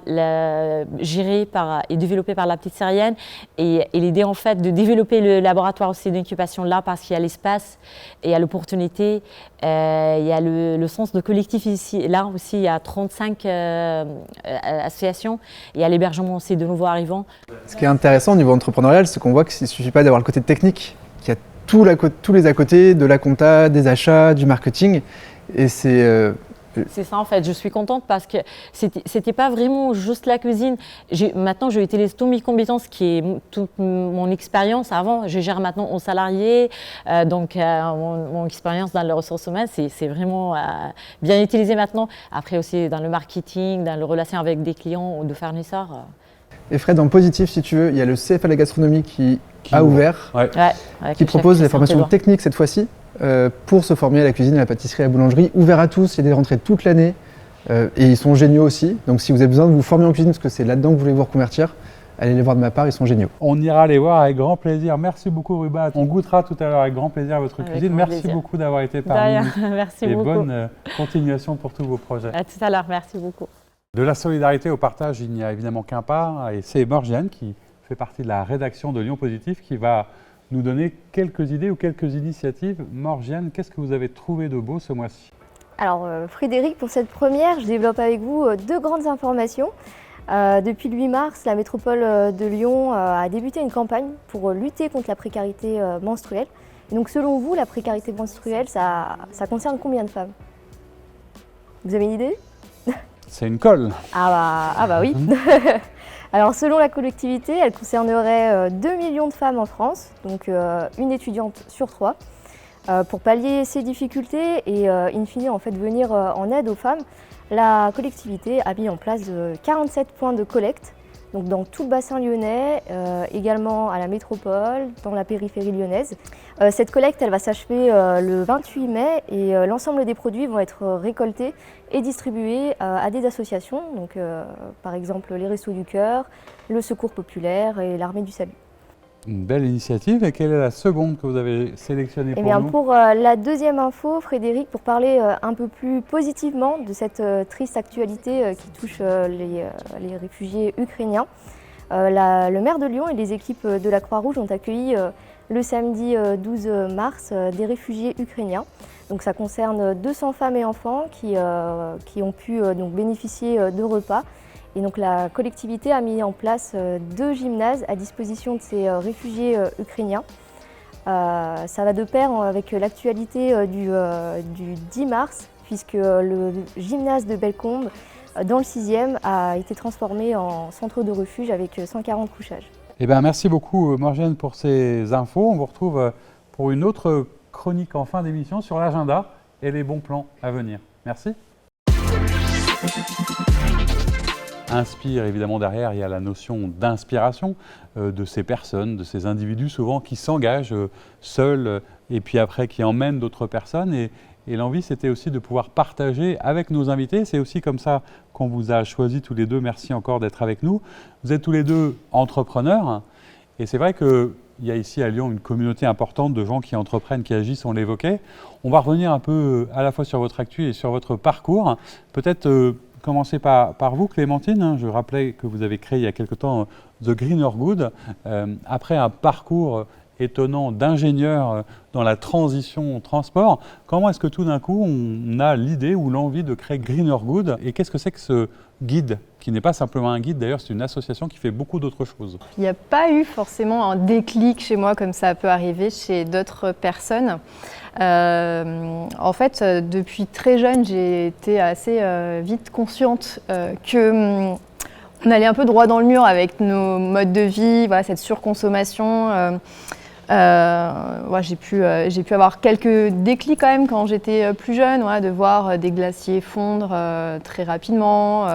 géré et développé par la petite Syrienne. Et l'idée en fait de développer le laboratoire aussi d'incubation là parce qu'il y a l'espace et il y a l'opportunité. Il y a le sens de collectif ici. Là aussi, il y a 35 associations. Il y a l'hébergement aussi de nouveaux arrivants. Ce qui est intéressant au niveau entrepreneurial, c'est qu'on voit qu'il ne suffit pas d'avoir le côté technique, qu'il y a tous les à côté, de la compta, des achats, du marketing. Et c'est ça en fait, je suis contente parce que c'était pas vraiment juste la cuisine. Maintenant, je utilise toutes mes compétences, qui est toute mon expérience avant. Je gère maintenant aux salariés, donc mon expérience dans les ressources humaines, c'est vraiment bien utilisé maintenant. Après aussi dans le marketing, dans les relations avec des clients ou de fournisseurs. Et Fred, en positif, si tu veux, il y a le CFA de la gastronomie qui a ouvert, qui propose les formations techniques cette fois-ci pour se former à la cuisine, à la pâtisserie, à la boulangerie, ouvert à tous, il y a des rentrées toute l'année et ils sont géniaux aussi. Donc si vous avez besoin de vous former en cuisine, parce que c'est là-dedans que vous voulez vous reconvertir, allez les voir de ma part, ils sont géniaux. On ira les voir avec grand plaisir. Merci beaucoup Ruba. On goûtera tout à l'heure avec grand plaisir votre cuisine. Merci beaucoup d'avoir été parmi nous. Merci et beaucoup. bonne continuation pour tous vos projets. À tout à l'heure, merci beaucoup. De la solidarité au partage, il n'y a évidemment qu'un pas, et c'est Morgiane qui fait partie de la rédaction de Lyon Positif qui va nous donner quelques idées ou quelques initiatives. Morgiane, qu'est-ce que vous avez trouvé de beau ce mois-ci? Alors Frédéric, pour cette première, je développe avec vous 2 grandes informations. Depuis le 8 mars, la métropole de Lyon a débuté une campagne pour lutter contre la précarité menstruelle. Et donc selon vous, la précarité menstruelle, ça concerne combien de femmes? Vous avez une idée? C'est une colle. Ah bah oui. Alors selon la collectivité, elle concernerait 2 millions de femmes en France, donc une étudiante sur 3. Pour pallier ces difficultés et in fine en fait venir en aide aux femmes, la collectivité a mis en place 47 points de collecte, donc dans tout le bassin lyonnais, également à la métropole, dans la périphérie lyonnaise. Cette collecte, elle va s'achever le 28 mai et l'ensemble des produits vont être récoltés et distribués à des associations, donc par exemple les Restos du Cœur, le Secours Populaire et l'Armée du Salut. Une belle initiative. Et quelle est la seconde que vous avez sélectionnée pour nous? Pour la deuxième info, Frédéric, pour parler un peu plus positivement de cette triste actualité qui touche les réfugiés ukrainiens, le maire de Lyon et les équipes de la Croix-Rouge ont accueilli le samedi 12 mars des réfugiés ukrainiens. Donc ça concerne 200 femmes et enfants qui ont pu donc bénéficier de repas. Et donc la collectivité a mis en place 2 gymnases à disposition de ces réfugiés ukrainiens. Ça va de pair avec l'actualité du 10 mars, puisque le gymnase de Bellecombe, dans le 6e, a été transformé en centre de refuge avec 140 couchages. Eh bien, merci beaucoup Morgiane pour ces infos. On vous retrouve pour une autre chronique en fin d'émission sur l'agenda et les bons plans à venir. Merci. Inspire, évidemment, derrière, il y a la notion d'inspiration de ces personnes, de ces individus souvent qui s'engagent seuls et puis après qui emmènent d'autres personnes. Et l'envie, c'était aussi de pouvoir partager avec nos invités. C'est aussi comme ça qu'on vous a choisi tous les deux. Merci encore d'être avec nous. Vous êtes tous les deux entrepreneurs et c'est vrai qu'il y a ici à Lyon une communauté importante de gens qui entreprennent, qui agissent, on l'évoquait. On va revenir un peu à la fois sur votre actu et sur votre parcours. Peut-être commencer par vous, Clémentine. Je rappelais que vous avez créé il y a quelque temps The Greener Good. Après un parcours étonnant d'ingénieur dans la transition transport, comment est-ce que tout d'un coup on a l'idée ou l'envie de créer Greener Good? Et qu'est-ce que c'est que ce guide, qui n'est pas simplement un guide, d'ailleurs c'est une association qui fait beaucoup d'autres choses? Il n'y a pas eu forcément un déclic chez moi comme ça peut arriver chez d'autres personnes. En fait, depuis très jeune, j'ai été assez vite consciente que on allait un peu droit dans le mur avec nos modes de vie, voilà, cette surconsommation. J'ai pu avoir quelques déclics quand même quand j'étais plus jeune, de voir des glaciers fondre très rapidement.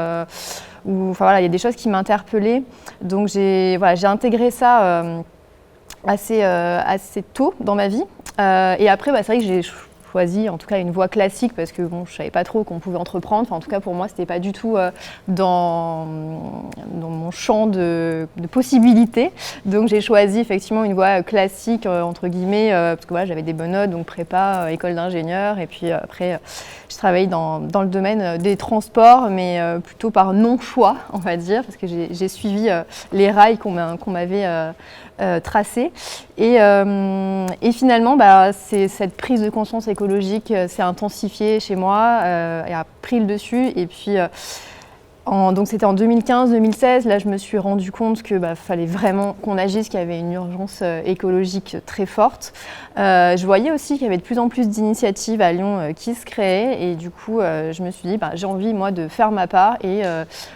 Il y a des choses qui m'interpellaient. Donc j'ai intégré ça assez tôt dans ma vie. Et après, c'est vrai que j'ai choisi en tout cas une voie classique parce que bon, je savais pas trop qu'on pouvait entreprendre. Enfin, en tout cas pour moi, c'était pas du tout dans mon champ de possibilités. Donc j'ai choisi effectivement une voie classique entre guillemets parce que voilà, j'avais des bonnes notes, donc prépa, école d'ingénieur, et puis après je travaillais dans le domaine des transports, mais plutôt par non-choix, on va dire, parce que j'ai suivi les rails qu'on m'avait tracés. Et finalement, cette prise de conscience écologique s'est intensifiée chez moi et a pris le dessus. Et puis, donc c'était en 2015-2016, là je me suis rendu compte que fallait vraiment qu'on agisse, qu'il y avait une urgence écologique très forte. Je voyais aussi qu'il y avait de plus en plus d'initiatives à Lyon qui se créaient et du coup je me suis dit j'ai envie moi de faire ma part et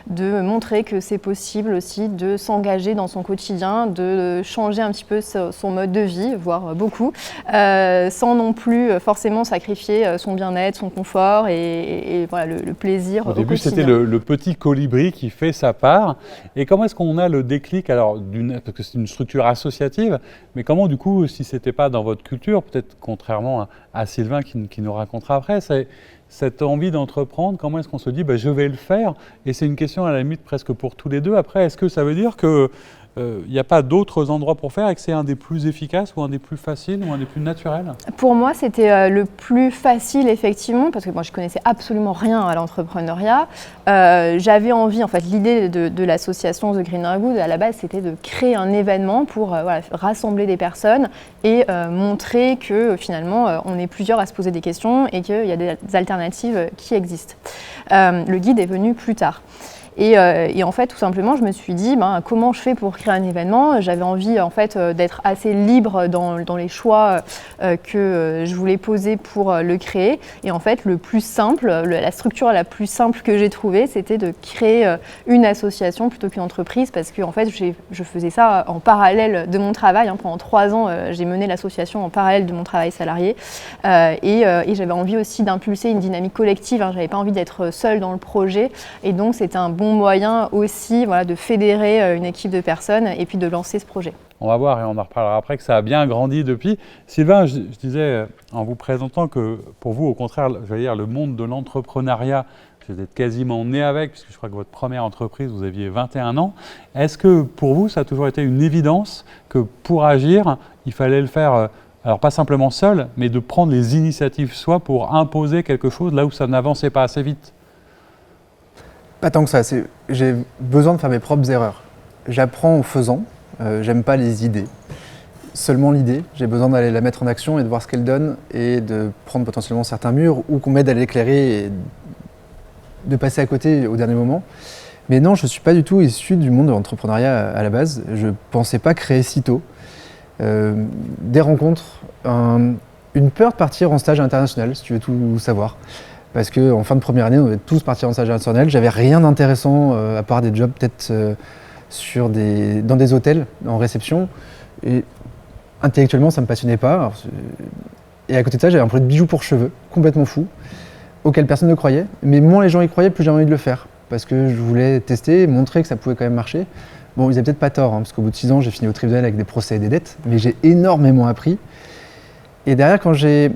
de montrer que c'est possible aussi de s'engager dans son quotidien, de changer un petit peu son mode de vie, voire beaucoup, sans non plus forcément sacrifier son bien-être, son confort et voilà, le plaisir au début, quotidien. C'était le petit colibri qui fait sa part. Et comment est-ce qu'on a le déclic, alors, parce que c'est une structure associative, mais comment du coup, si ce n'était pas dans votre culture, peut-être contrairement à Sylvain qui nous racontera après, c'est cette envie d'entreprendre, comment est-ce qu'on se dit je vais le faire? Et c'est une question à la limite presque pour tous les deux. Après, est-ce que ça veut dire que il n'y a pas d'autres endroits pour faire et que c'est un des plus efficaces ou un des plus faciles ou un des plus naturels? Pour moi, c'était le plus facile, effectivement, parce que moi, je ne connaissais absolument rien à l'entrepreneuriat. J'avais envie, en fait, l'idée de l'association The Greener Good, à la base, c'était de créer un événement pour rassembler des personnes et montrer que, finalement, on est plusieurs à se poser des questions et qu'il y a des alternatives qui existent. Le guide est venu plus tard. Et en fait, tout simplement, je me suis dit, comment je fais pour créer un événement? J'avais envie en fait d'être assez libre dans les choix que je voulais poser pour le créer. Et en fait, le plus simple, la structure la plus simple que j'ai trouvée, c'était de créer une association plutôt qu'une entreprise, parce que en fait, je faisais ça en parallèle de mon travail. Pendant 3 ans, j'ai mené l'association en parallèle de mon travail salarié. Et j'avais envie aussi d'impulser une dynamique collective. J'avais pas envie d'être seule dans le projet. Et donc, c'était un bon moyen aussi de fédérer une équipe de personnes et puis de lancer ce projet. On va voir et on en reparlera après que ça a bien grandi depuis. Sylvain, je disais en vous présentant que pour vous, au contraire, je vais dire, le monde de l'entrepreneuriat, vous êtes quasiment né avec, puisque je crois que votre première entreprise, vous aviez 21 ans. Est-ce que pour vous, ça a toujours été une évidence que pour agir, il fallait le faire, alors pas simplement seul, mais de prendre les initiatives soi pour imposer quelque chose là où ça n'avançait pas assez vite? Pas tant que ça, j'ai besoin de faire mes propres erreurs. J'apprends en faisant, j'aime pas les idées. Seulement l'idée, j'ai besoin d'aller la mettre en action et de voir ce qu'elle donne et de prendre potentiellement certains murs ou qu'on m'aide à l'éclairer et de passer à côté au dernier moment. Mais non, je ne suis pas du tout issu du monde de l'entrepreneuriat à la base. Je ne pensais pas créer si tôt. Des rencontres, une peur de partir en stage international, si tu veux tout savoir. Parce qu'en fin de première année, on devait tous partir en stage international. J'avais rien d'intéressant à part des jobs peut-être dans des hôtels, en réception. Et intellectuellement, ça ne me passionnait pas. Alors, et à côté de ça, j'avais un projet de bijoux pour cheveux, complètement fou, auquel personne ne croyait. Mais moins les gens y croyaient, plus j'avais envie de le faire. Parce que je voulais tester, montrer que ça pouvais quand même marcher. Bon, ils n'avaient peut-être pas tort, parce qu'au bout de 6 ans, j'ai fini au tribunal avec des procès et des dettes. Mais j'ai énormément appris. Et derrière, quand j'ai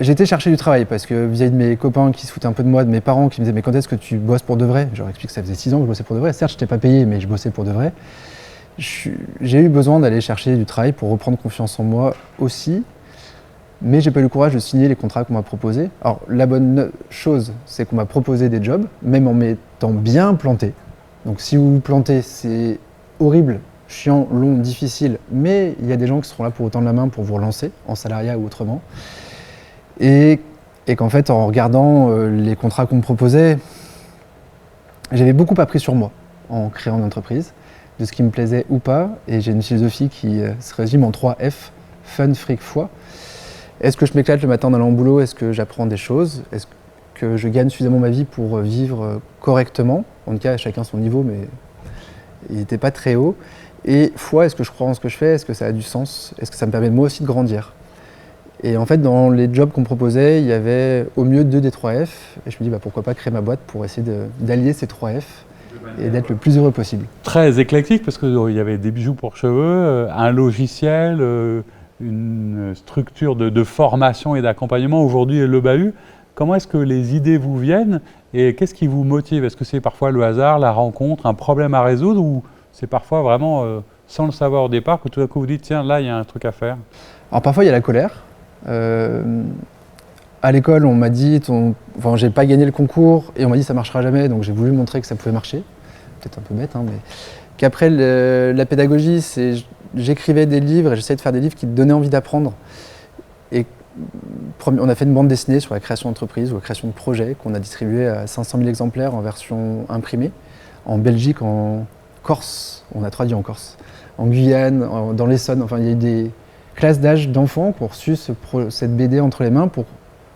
été chercher du travail, parce que vis-à-vis de mes copains qui se foutaient un peu de moi, de mes parents qui me disaient « mais quand est-ce que tu bosses pour de vrai ?» Je leur explique que ça faisait 6 ans que je bossais pour de vrai. Certes, je n'étais pas payé, mais je bossais pour de vrai. J'ai eu besoin d'aller chercher du travail pour reprendre confiance en moi aussi, mais j'ai pas eu le courage de signer les contrats qu'on m'a proposés. Alors la bonne chose, c'est qu'on m'a proposé des jobs, même en m'étant bien planté. Donc si vous vous plantez, c'est horrible, chiant, long, difficile, mais il y a des gens qui seront là pour vous tendre la main pour vous relancer, en salariat ou autrement. Et qu'en fait, en regardant les contrats qu'on me proposait, j'avais beaucoup appris sur moi en créant une entreprise, de ce qui me plaisait ou pas. Et j'ai une philosophie qui se résume en 3 F, fun, fric, foi. Est-ce que je m'éclate le matin en allant au boulot? Est-ce que j'apprends des choses? Est-ce que je gagne suffisamment ma vie pour vivre correctement? En tout cas, chacun son niveau, mais il n'était pas très haut. Et foi, est-ce que je crois en ce que je fais? Est-ce que ça a du sens? Est-ce que ça me permet de moi aussi de grandir? Et en fait, dans les jobs qu'on me proposait, il y avait au mieux 2 des 3 F. Et je me dis, pourquoi pas créer ma boîte pour essayer d'allier ces 3 F et d'être le plus heureux possible. Très éclectique, parce qu'il y avait des bijoux pour cheveux, un logiciel, une structure de formation et d'accompagnement. Aujourd'hui, le Bahut, comment est-ce que les idées vous viennent et qu'est-ce qui vous motive? Est-ce que c'est parfois le hasard, la rencontre, un problème à résoudre ou c'est parfois vraiment, sans le savoir au départ, que tout d'un coup vous dites tiens, là, il y a un truc à faire? Alors parfois, il y a la colère. À l'école, on m'a dit, j'ai pas gagné le concours et on m'a dit ça marchera jamais, donc j'ai voulu montrer que ça pouvait marcher. Peut-être un peu bête, mais qu'après la pédagogie, j'écrivais des livres et j'essayais de faire des livres qui te donnaient envie d'apprendre. Et on a fait une bande dessinée sur la création d'entreprise ou la création de projet qu'on a distribué à 500 000 exemplaires en version imprimée, en Belgique, en Corse, on a traduit en Corse, en Guyane, dans l'Essonne. Enfin, il y a eu des classes d'âge d'enfants qui ont reçu cette BD entre les mains pour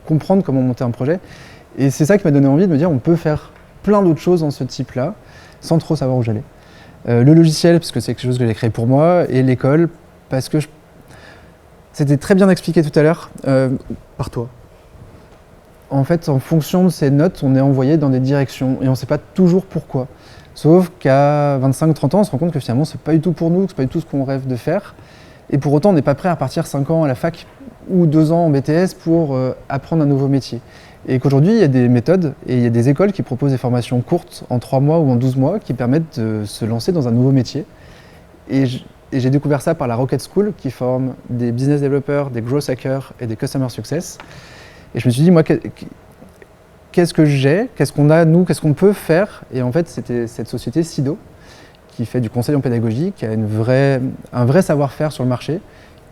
comprendre comment monter un projet. Et c'est ça qui m'a donné envie de me dire on peut faire plein d'autres choses dans ce type-là, sans trop savoir où j'allais. Le logiciel, parce que c'est quelque chose que j'ai créé pour moi, et l'école, parce que c'était très bien expliqué tout à l'heure par toi. En fait, en fonction de ces notes, on est envoyé dans des directions, et on ne sait pas toujours pourquoi. Sauf qu'à 25-30 ans, on se rend compte que finalement, c'est pas du tout pour nous, que c'est pas du tout ce qu'on rêve de faire. Et pour autant, on n'est pas prêt à partir 5 ans à la fac ou 2 ans en BTS pour apprendre un nouveau métier. Et qu'aujourd'hui, il y a des méthodes et il y a des écoles qui proposent des formations courtes en 3 mois ou en 12 mois qui permettent de se lancer dans un nouveau métier. Et j'ai découvert ça par la Rocket School qui forme des business developers, des growth hackers et des customer success. Et je me suis dit, moi, qu'est-ce que j'ai, qu'est-ce qu'on a, nous, qu'est-ce qu'on peut faire? Et en fait, c'était cette société SIDO qui fait du conseil en pédagogie, qui a un vrai savoir-faire sur le marché,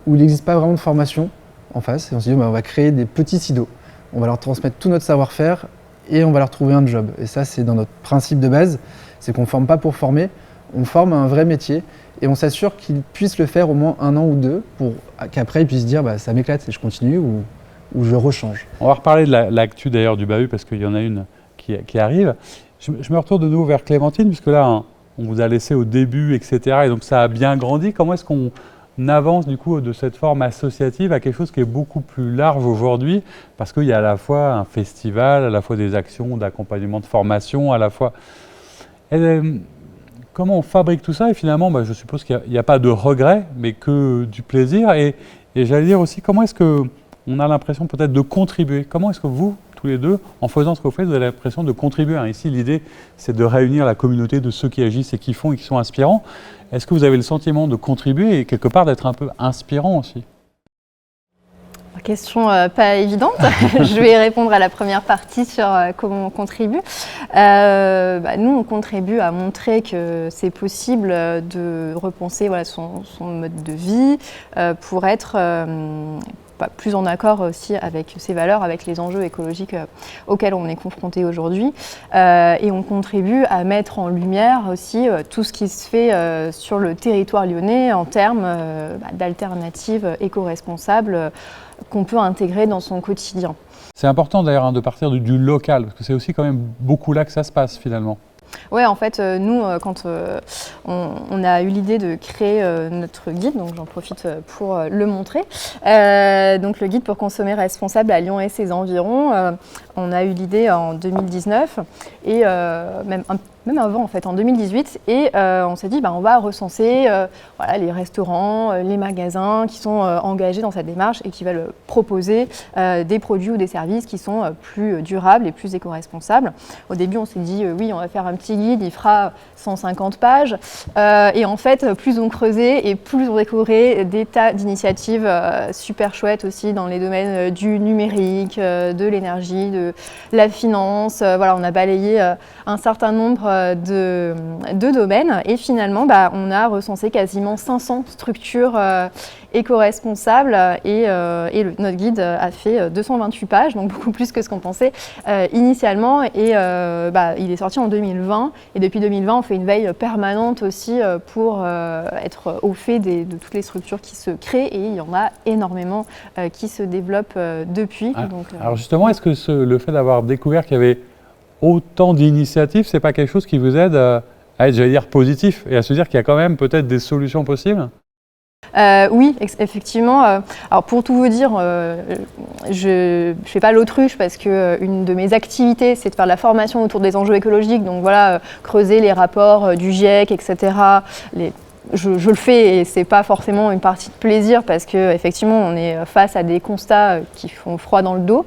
où il n'existe pas vraiment de formation en face. Et on s'est dit, on va créer des petits SIDO. On va leur transmettre tout notre savoir-faire et on va leur trouver un job. Et ça, c'est dans notre principe de base, c'est qu'on ne forme pas pour former, on forme un vrai métier et on s'assure qu'ils puissent le faire au moins 1 an ou 2 pour qu'après ils puissent dire ça m'éclate et je continue ou je rechange. On va reparler de l'actu d'ailleurs du Bahut parce qu'il y en a une qui arrive. Je me retourne de nouveau vers Clémentine puisque là, on vous a laissé au début, etc. Et donc ça a bien grandi. Comment est-ce qu'on avance du coup de cette forme associative à quelque chose qui est beaucoup plus large aujourd'hui parce qu'il y a à la fois un festival, à la fois des actions d'accompagnement de formation, à la fois... comment on fabrique tout ça? Et finalement, je suppose qu'il n'y a pas de regret, mais que du plaisir. Et j'allais dire aussi, comment est-ce qu'on a l'impression peut-être de contribuer? Comment est-ce que vous, tous les deux, en faisant ce que vous faites, vous avez l'impression de contribuer? Ici, l'idée, c'est de réunir la communauté de ceux qui agissent et qui font et qui sont inspirants. Est-ce que vous avez le sentiment de contribuer et quelque part d'être un peu inspirant aussi? Question pas évidente. Je vais répondre à la première partie sur comment on contribue. Nous, on contribue à montrer que c'est possible de repenser son mode de vie pour être plus en accord aussi avec ses valeurs, avec les enjeux écologiques auxquels on est confronté aujourd'hui. Et on contribue à mettre en lumière aussi tout ce qui se fait sur le territoire lyonnais en termes d'alternatives éco-responsables qu'on peut intégrer dans son quotidien. C'est important d'ailleurs de partir du local, parce que c'est aussi quand même beaucoup là que ça se passe finalement. Oui, en fait, nous, quand on a eu l'idée de créer notre guide, donc j'en profite pour le montrer, donc le guide pour consommer responsable à Lyon et ses environs, on a eu l'idée en 2019 et même avant en fait, en 2018, et on s'est dit on va recenser les restaurants, les magasins qui sont engagés dans cette démarche et qui veulent proposer des produits ou des services qui sont plus durables et plus éco-responsables. Au début, on s'est dit oui, on va faire un petit guide, il fera 150 pages, et en fait, plus on creusait et plus on découvrait des tas d'initiatives super chouettes aussi dans les domaines du numérique, de l'énergie, de la finance. On a balayé un certain nombre de domaines et finalement on a recensé quasiment 500 structures éco-responsables et notre guide a fait 228 pages, donc beaucoup plus que ce qu'on pensait initialement, et il est sorti en 2020 et depuis 2020 on fait une veille permanente aussi pour être au fait de toutes les structures qui se créent, et il y en a énormément qui se développent depuis. Alors justement, est-ce que le fait d'avoir découvert qu'il y avait autant d'initiatives, c'est pas quelque chose qui vous aide à être, j'allais dire, positif et à se dire qu'il y a quand même peut-être des solutions possibles? Oui, effectivement. Alors pour tout vous dire, je ne fais pas l'autruche parce que une de mes activités, c'est de faire de la formation autour des enjeux écologiques. Donc creuser les rapports du GIEC, etc., je le fais et c'est pas forcément une partie de plaisir parce qu'effectivement on est face à des constats qui font froid dans le dos.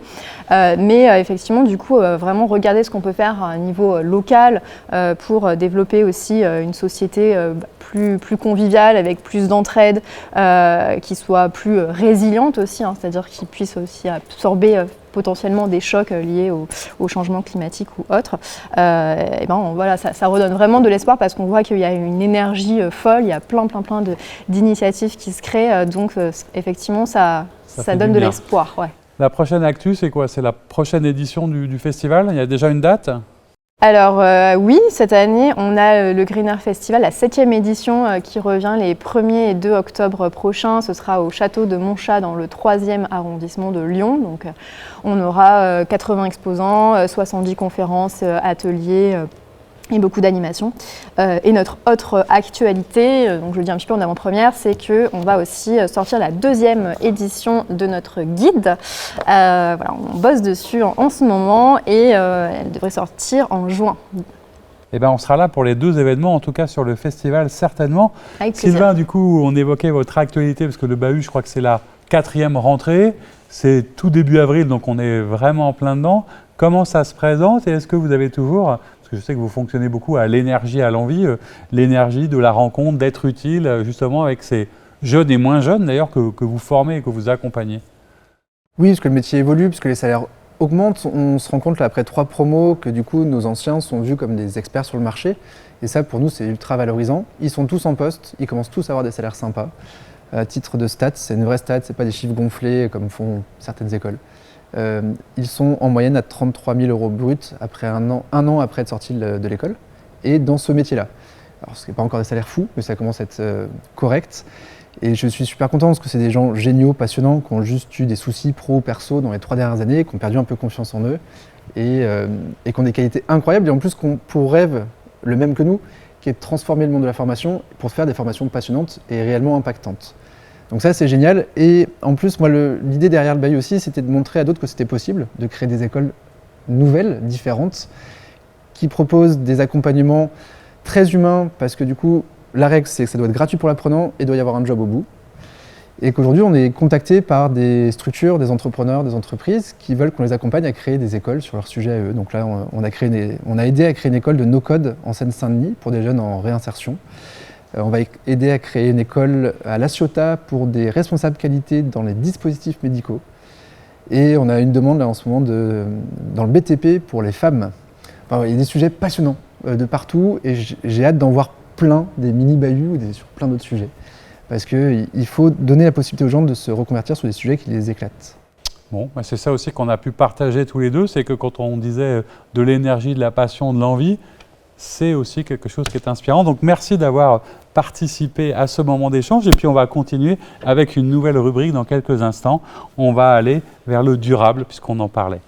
Mais effectivement du coup vraiment regarder ce qu'on peut faire à un niveau local pour développer aussi une société plus conviviale, avec plus d'entraide, qui soit plus résiliente aussi, hein, c'est-à-dire qui puisse aussi absorber potentiellement des chocs liés au changement climatique ou autre. Et ben, voilà, ça redonne vraiment de l'espoir parce qu'on voit qu'il y a une énergie folle, il y a plein d'initiatives qui se créent, donc effectivement ça donne de l'espoir. Ouais. La prochaine actu, c'est quoi? C'est la prochaine édition du festival? Il y a déjà une date? Alors oui, cette année, on a le Green Air Festival, la 7e édition qui revient les 1er et 2 octobre prochains. Ce sera au château de Montchat dans le 3e arrondissement de Lyon. Donc on aura 80 exposants, 70 conférences, ateliers et beaucoup d'animations. Et notre autre actualité, donc je le dis un petit peu en avant-première, c'est qu'on va aussi sortir la 2e édition de notre guide. Voilà, on bosse dessus en ce moment et elle devrait sortir en juin. Eh ben, on sera là pour les 2 événements, en tout cas sur le festival certainement. Avec plaisir. Sylvain, du coup, on évoquait votre actualité parce que le Bahut, je crois que c'est la 4e rentrée. C'est tout début avril, donc on est vraiment en plein dedans. Comment ça se présente et est-ce que vous avez toujours... Je sais que vous fonctionnez beaucoup à l'énergie, à l'envie, l'énergie de la rencontre, d'être utile justement avec ces jeunes et moins jeunes d'ailleurs que vous formez et que vous accompagnez. Oui, parce que le métier évolue, parce que les salaires augmentent. On se rend compte là, après 3 promos que du coup nos anciens sont vus comme des experts sur le marché. Et ça pour nous c'est ultra valorisant. Ils sont tous en poste, ils commencent tous à avoir des salaires sympas. À titre de stats, c'est une vraie stat, c'est pas des chiffres gonflés comme font certaines écoles. Ils sont en moyenne à 33 000 € bruts après un an après être sortis de l'école, et dans ce métier-là. Alors ce n'est pas encore des salaires fous, mais ça commence à être correct. Et je suis super content parce que c'est des gens géniaux, passionnants, qui ont juste eu des soucis pro, perso dans les 3 dernières années, qui ont perdu un peu confiance en eux, et qui ont des qualités incroyables, et en plus qui ont pour rêve le même que nous, qui est de transformer le monde de la formation pour faire des formations passionnantes et réellement impactantes. Donc ça c'est génial, et en plus moi l'idée derrière le Bahut aussi c'était de montrer à d'autres que c'était possible, de créer des écoles nouvelles, différentes, qui proposent des accompagnements très humains, parce que du coup la règle c'est que ça doit être gratuit pour l'apprenant et doit y avoir un job au bout. Et qu'aujourd'hui on est contacté par des structures, des entrepreneurs, des entreprises qui veulent qu'on les accompagne à créer des écoles sur leur sujet à eux. Donc là on a aidé à créer une école de no-code en Seine-Saint-Denis pour des jeunes en réinsertion. On va aider à créer une école à La Ciotat pour des responsables qualité dans les dispositifs médicaux. Et on a une demande là, en ce moment dans le BTP pour les femmes. Enfin, il y a des sujets passionnants de partout et j'ai hâte d'en voir plein, des mini-Bahuts sur plein d'autres sujets. Parce qu'il faut donner la possibilité aux gens de se reconvertir sur des sujets qui les éclatent. Bon, c'est ça aussi qu'on a pu partager tous les deux, c'est que quand on disait de l'énergie, de la passion, de l'envie, c'est aussi quelque chose qui est inspirant. Donc merci d'avoir participé à ce moment d'échange et puis on va continuer avec une nouvelle rubrique dans quelques instants. On va aller vers le durable puisqu'on en parlait.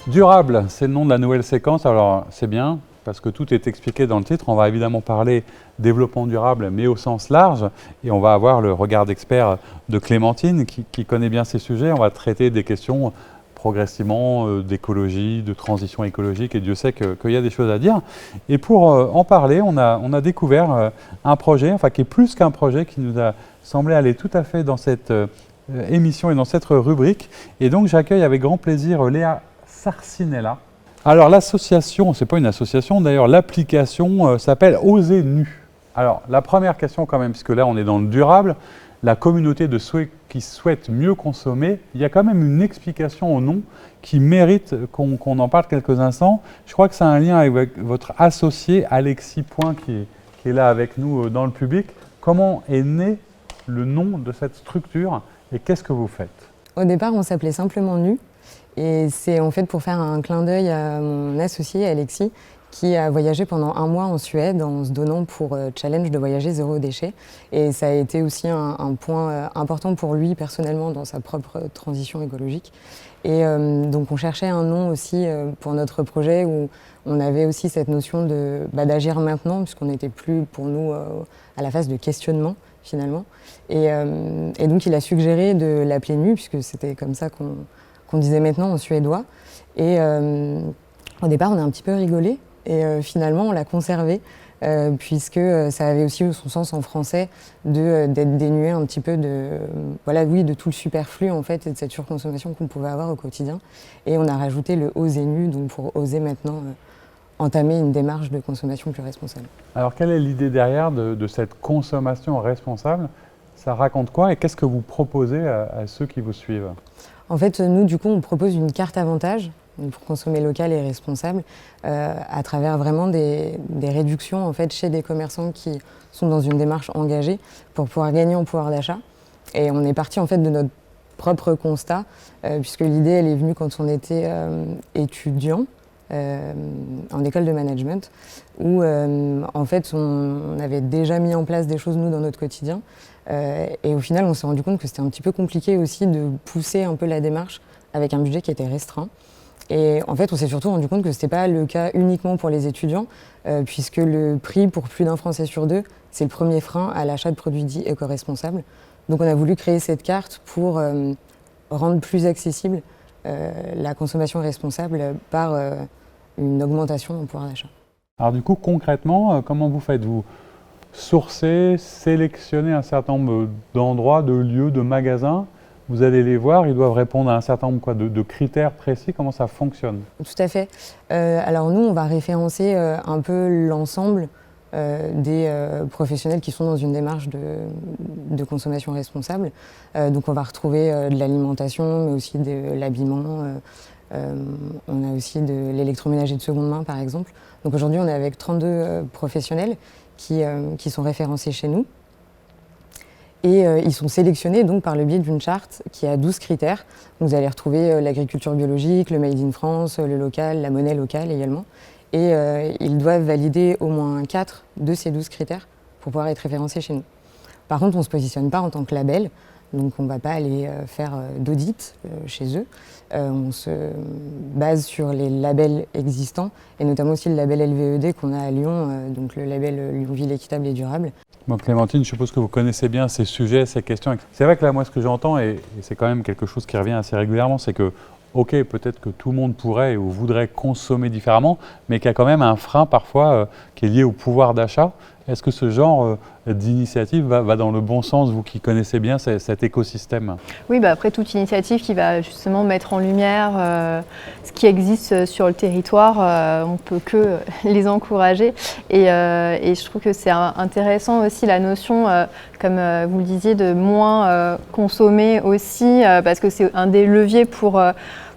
Durable, c'est le nom de la nouvelle séquence. Alors c'est bien parce que tout est expliqué dans le titre. On va évidemment parler développement durable mais au sens large et on va avoir le regard d'expert de Clémentine qui connaît bien ces sujets. On va traiter des questions progressivement d'écologie, de transition écologique, et Dieu sait qu'il y a des choses à dire. Et pour en parler, on a découvert un projet, enfin qui est plus qu'un projet, qui nous a semblé aller tout à fait dans cette émission et dans cette rubrique. Et donc j'accueille avec grand plaisir Léa Sarcinella. Alors l'association, c'est pas une association, d'ailleurs l'application s'appelle Oser Nu. Alors la première question quand même, puisque là on est dans le durable, la communauté de ceux qui souhaitent mieux consommer, il y a quand même une explication au nom qui mérite qu'on en parle quelques instants. Je crois que ça a un lien avec votre associé Alexis Point qui est là avec nous dans le public. Comment est né le nom de cette structure et qu'est-ce que vous faites? Au départ, on s'appelait simplement Nu et c'est en fait pour faire un clin d'œil à mon associé Alexis qui a voyagé pendant 1 mois en Suède en se donnant pour challenge de voyager 0 déchet. Et ça a été aussi un point important pour lui personnellement dans sa propre transition écologique. Et donc on cherchait un nom aussi pour notre projet où on avait aussi cette notion d'agir maintenant, puisqu'on n'était plus pour nous à la phase de questionnement finalement. Et donc il a suggéré de l'appeler Nu, puisque c'était comme ça qu'on disait maintenant en suédois. Et au départ on a un petit peu rigolé. Et finalement, on l'a conservé puisque ça avait aussi son sens en français d'être dénué un petit peu de tout le superflu en fait, et de cette surconsommation qu'on pouvait avoir au quotidien. Et on a rajouté le oser nu, donc pour oser maintenant entamer une démarche de consommation plus responsable. Alors quelle est l'idée derrière de cette consommation responsable? Ça raconte quoi et qu'est-ce que vous proposez à ceux qui vous suivent? En fait, nous, du coup, on propose une carte avantage pour consommer local et responsable à travers vraiment des réductions en fait, chez des commerçants qui sont dans une démarche engagée pour pouvoir gagner en pouvoir d'achat. Et on est parti en fait de notre propre constat, puisque l'idée elle est venue quand on était étudiant en école de management, où en fait on avait déjà mis en place des choses nous dans notre quotidien. Et au final, on s'est rendu compte que c'était un petit peu compliqué aussi de pousser un peu la démarche avec un budget qui était restreint. Et en fait, on s'est surtout rendu compte que ce n'était pas le cas uniquement pour les étudiants, puisque le prix pour plus d'un Français sur deux, c'est le premier frein à l'achat de produits dits éco-responsables. Donc on a voulu créer cette carte pour rendre plus accessible la consommation responsable par une augmentation en pouvoir d'achat. Alors du coup, concrètement, comment vous faites? Vous sourcez, sélectionnez un certain nombre d'endroits, de lieux, de magasins. Vous allez les voir, ils doivent répondre à un certain nombre de critères précis. Comment ça fonctionne? Tout à fait. Alors nous, on va référencer un peu l'ensemble des professionnels qui sont dans une démarche de consommation responsable. Donc on va retrouver de l'alimentation, mais aussi de l'habillement. On a aussi de l'électroménager de seconde main, par exemple. Donc aujourd'hui, on est avec 32 professionnels qui sont référencés chez nous. Et ils sont sélectionnés donc, par le biais d'une charte qui a 12 critères. Donc, vous allez retrouver l'agriculture biologique, le Made in France, le local, la monnaie locale également. Et ils doivent valider au moins 4 de ces 12 critères pour pouvoir être référencés chez nous. Par contre, on ne se positionne pas en tant que label. Donc on ne va pas aller faire d'audit chez eux. On se base sur les labels existants et notamment aussi le label LVED qu'on a à Lyon, donc le label Lyon Ville équitable et durable. Bon, Clémentine, je suppose que vous connaissez bien ces sujets, ces questions. C'est vrai que là, moi, ce que j'entends, et c'est quand même quelque chose qui revient assez régulièrement, c'est que, ok, peut-être que tout le monde pourrait ou voudrait consommer différemment, mais qu'il y a quand même un frein parfois qui est lié au pouvoir d'achat. Est-ce que ce genre d'initiative va dans le bon sens, vous qui connaissez bien cet écosystème? Oui, après toute initiative qui va justement mettre en lumière ce qui existe sur le territoire, on ne peut que les encourager. Et je trouve que c'est intéressant aussi la notion, comme vous le disiez, de moins consommer aussi, parce que c'est un des leviers pour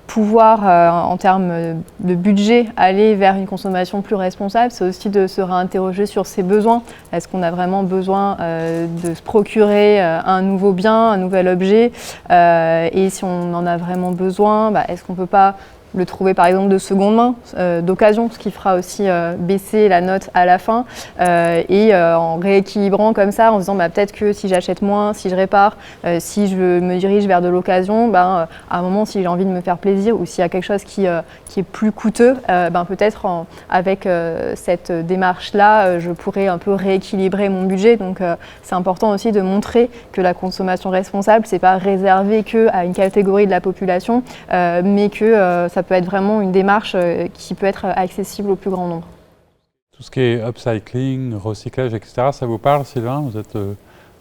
pouvoir, en termes de budget, aller vers une consommation plus responsable. C'est aussi de se réinterroger sur ses besoins. Est-ce qu'on a vraiment besoin de se procurer un nouveau bien, un nouvel objet, et si on en a vraiment besoin, est-ce qu'on ne peut pas le trouver par exemple de seconde main, d'occasion, ce qui fera aussi baisser la note à la fin, et en rééquilibrant comme ça, en se disant peut-être que si j'achète moins, si je répare, si je me dirige vers de l'occasion, à un moment si j'ai envie de me faire plaisir ou s'il y a quelque chose qui est plus coûteux, peut-être avec cette démarche-là, je pourrais un peu rééquilibrer mon budget. Donc c'est important aussi de montrer que la consommation responsable, c'est pas réservé qu'à une catégorie de la population, mais que ça peut être vraiment une démarche qui peut être accessible au plus grand nombre. Tout ce qui est upcycling, recyclage, etc., ça vous parle, Sylvain? Vous êtes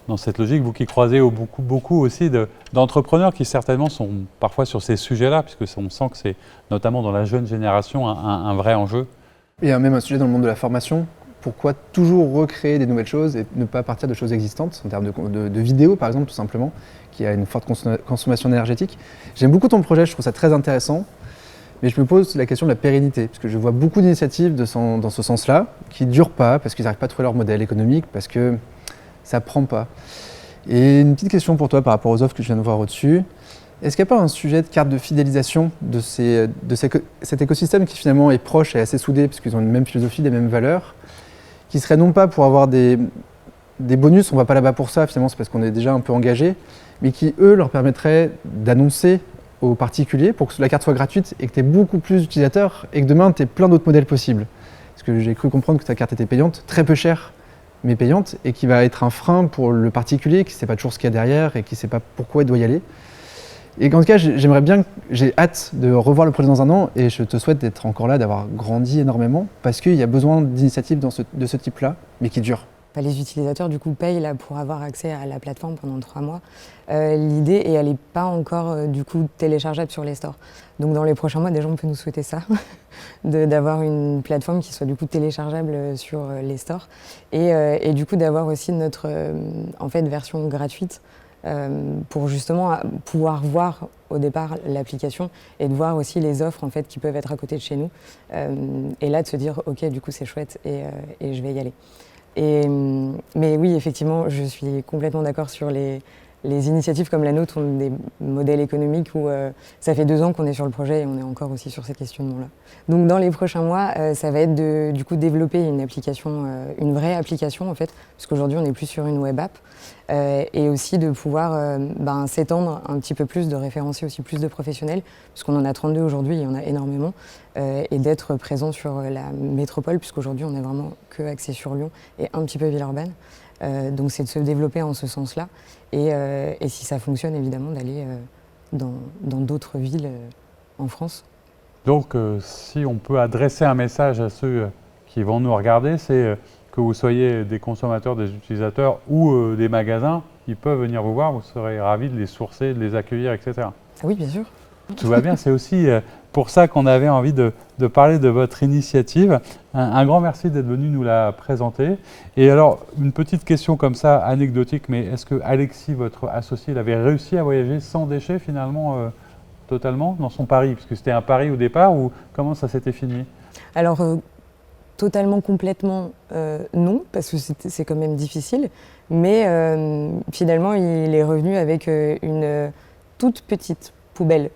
dans cette logique, vous qui croisez beaucoup aussi d'entrepreneurs qui certainement sont parfois sur ces sujets-là, puisque on sent que c'est notamment dans la jeune génération un vrai enjeu. Il y a même un sujet dans le monde de la formation. Pourquoi toujours recréer des nouvelles choses et ne pas partir de choses existantes, en termes de vidéos par exemple, tout simplement, qui a une forte consommation énergétique. J'aime beaucoup ton projet, je trouve ça très intéressant. Mais je me pose la question de la pérennité, parce que je vois beaucoup d'initiatives dans ce sens-là, qui ne durent pas, parce qu'ils n'arrivent pas à trouver leur modèle économique, parce que ça ne prend pas. Et une petite question pour toi par rapport aux offres que je viens de voir au-dessus. Est-ce qu'il n'y a pas un sujet de carte de fidélisation de cet écosystème qui finalement est proche et assez soudé, parce qu'ils ont une même philosophie, des mêmes valeurs, qui serait non pas pour avoir des bonus, on ne va pas là-bas pour ça, finalement c'est parce qu'on est déjà un peu engagé, mais qui, eux, leur permettraient d'annoncer aux particuliers pour que la carte soit gratuite et que tu aies beaucoup plus d'utilisateurs et que demain tu aies plein d'autres modèles possibles. Parce que j'ai cru comprendre que ta carte était payante, très peu chère, mais payante, et qui va être un frein pour le particulier qui ne sait pas toujours ce qu'il y a derrière et qui ne sait pas pourquoi il doit y aller. Et en tout cas, j'aimerais bien, j'ai hâte de revoir le projet dans un an et je te souhaite d'être encore là, d'avoir grandi énormément parce qu'il y a besoin d'initiatives de ce type-là, mais qui durent. Les utilisateurs du coup payent là, pour avoir accès à la plateforme pendant 3 mois. L'idée, et elle n'est pas encore du coup téléchargeable sur les stores. Donc dans les prochains mois, des gens peuvent nous souhaiter ça, d'avoir une plateforme qui soit du coup téléchargeable sur les stores et du coup d'avoir aussi notre en fait, version gratuite pour justement pouvoir voir au départ l'application et de voir aussi les offres en fait, qui peuvent être à côté de chez nous. Et là de se dire ok du coup c'est chouette et je vais y aller. Mais oui, effectivement, je suis complètement d'accord sur les initiatives comme la nôtre ont des modèles économiques où ça fait 2 ans qu'on est sur le projet et on est encore aussi sur ces questionnements-là. Donc dans les prochains mois, ça va être de du coup, développer une application, une vraie application en fait, parce qu'aujourd'hui on n'est plus sur une web app, et aussi de pouvoir s'étendre un petit peu plus, de référencer aussi plus de professionnels, puisqu'on en a 32 aujourd'hui, il y en a énormément, et d'être présent sur la métropole, puisqu'aujourd'hui on n'est vraiment que axé sur Lyon et un petit peu Villeurbanne. Donc c'est de se développer en ce sens-là et si ça fonctionne évidemment d'aller dans d'autres villes en France. Donc si on peut adresser un message à ceux qui vont nous regarder, c'est que vous soyez des consommateurs, des utilisateurs ou des magasins, ils peuvent venir vous voir, vous serez ravis de les sourcer, de les accueillir, etc. Ah oui, bien sûr. Tout va bien, c'est aussi pour ça qu'on avait envie de parler de votre initiative. Un grand merci d'être venu nous la présenter. Et alors, une petite question comme ça, anecdotique, mais est-ce que Alexis, votre associé, il avait réussi à voyager sans déchets finalement, totalement, dans son pari? Parce que c'était un pari au départ, ou comment ça s'était fini? Alors, totalement, complètement, non, parce que c'est quand même difficile. Mais finalement, il est revenu avec une toute petite poubelle.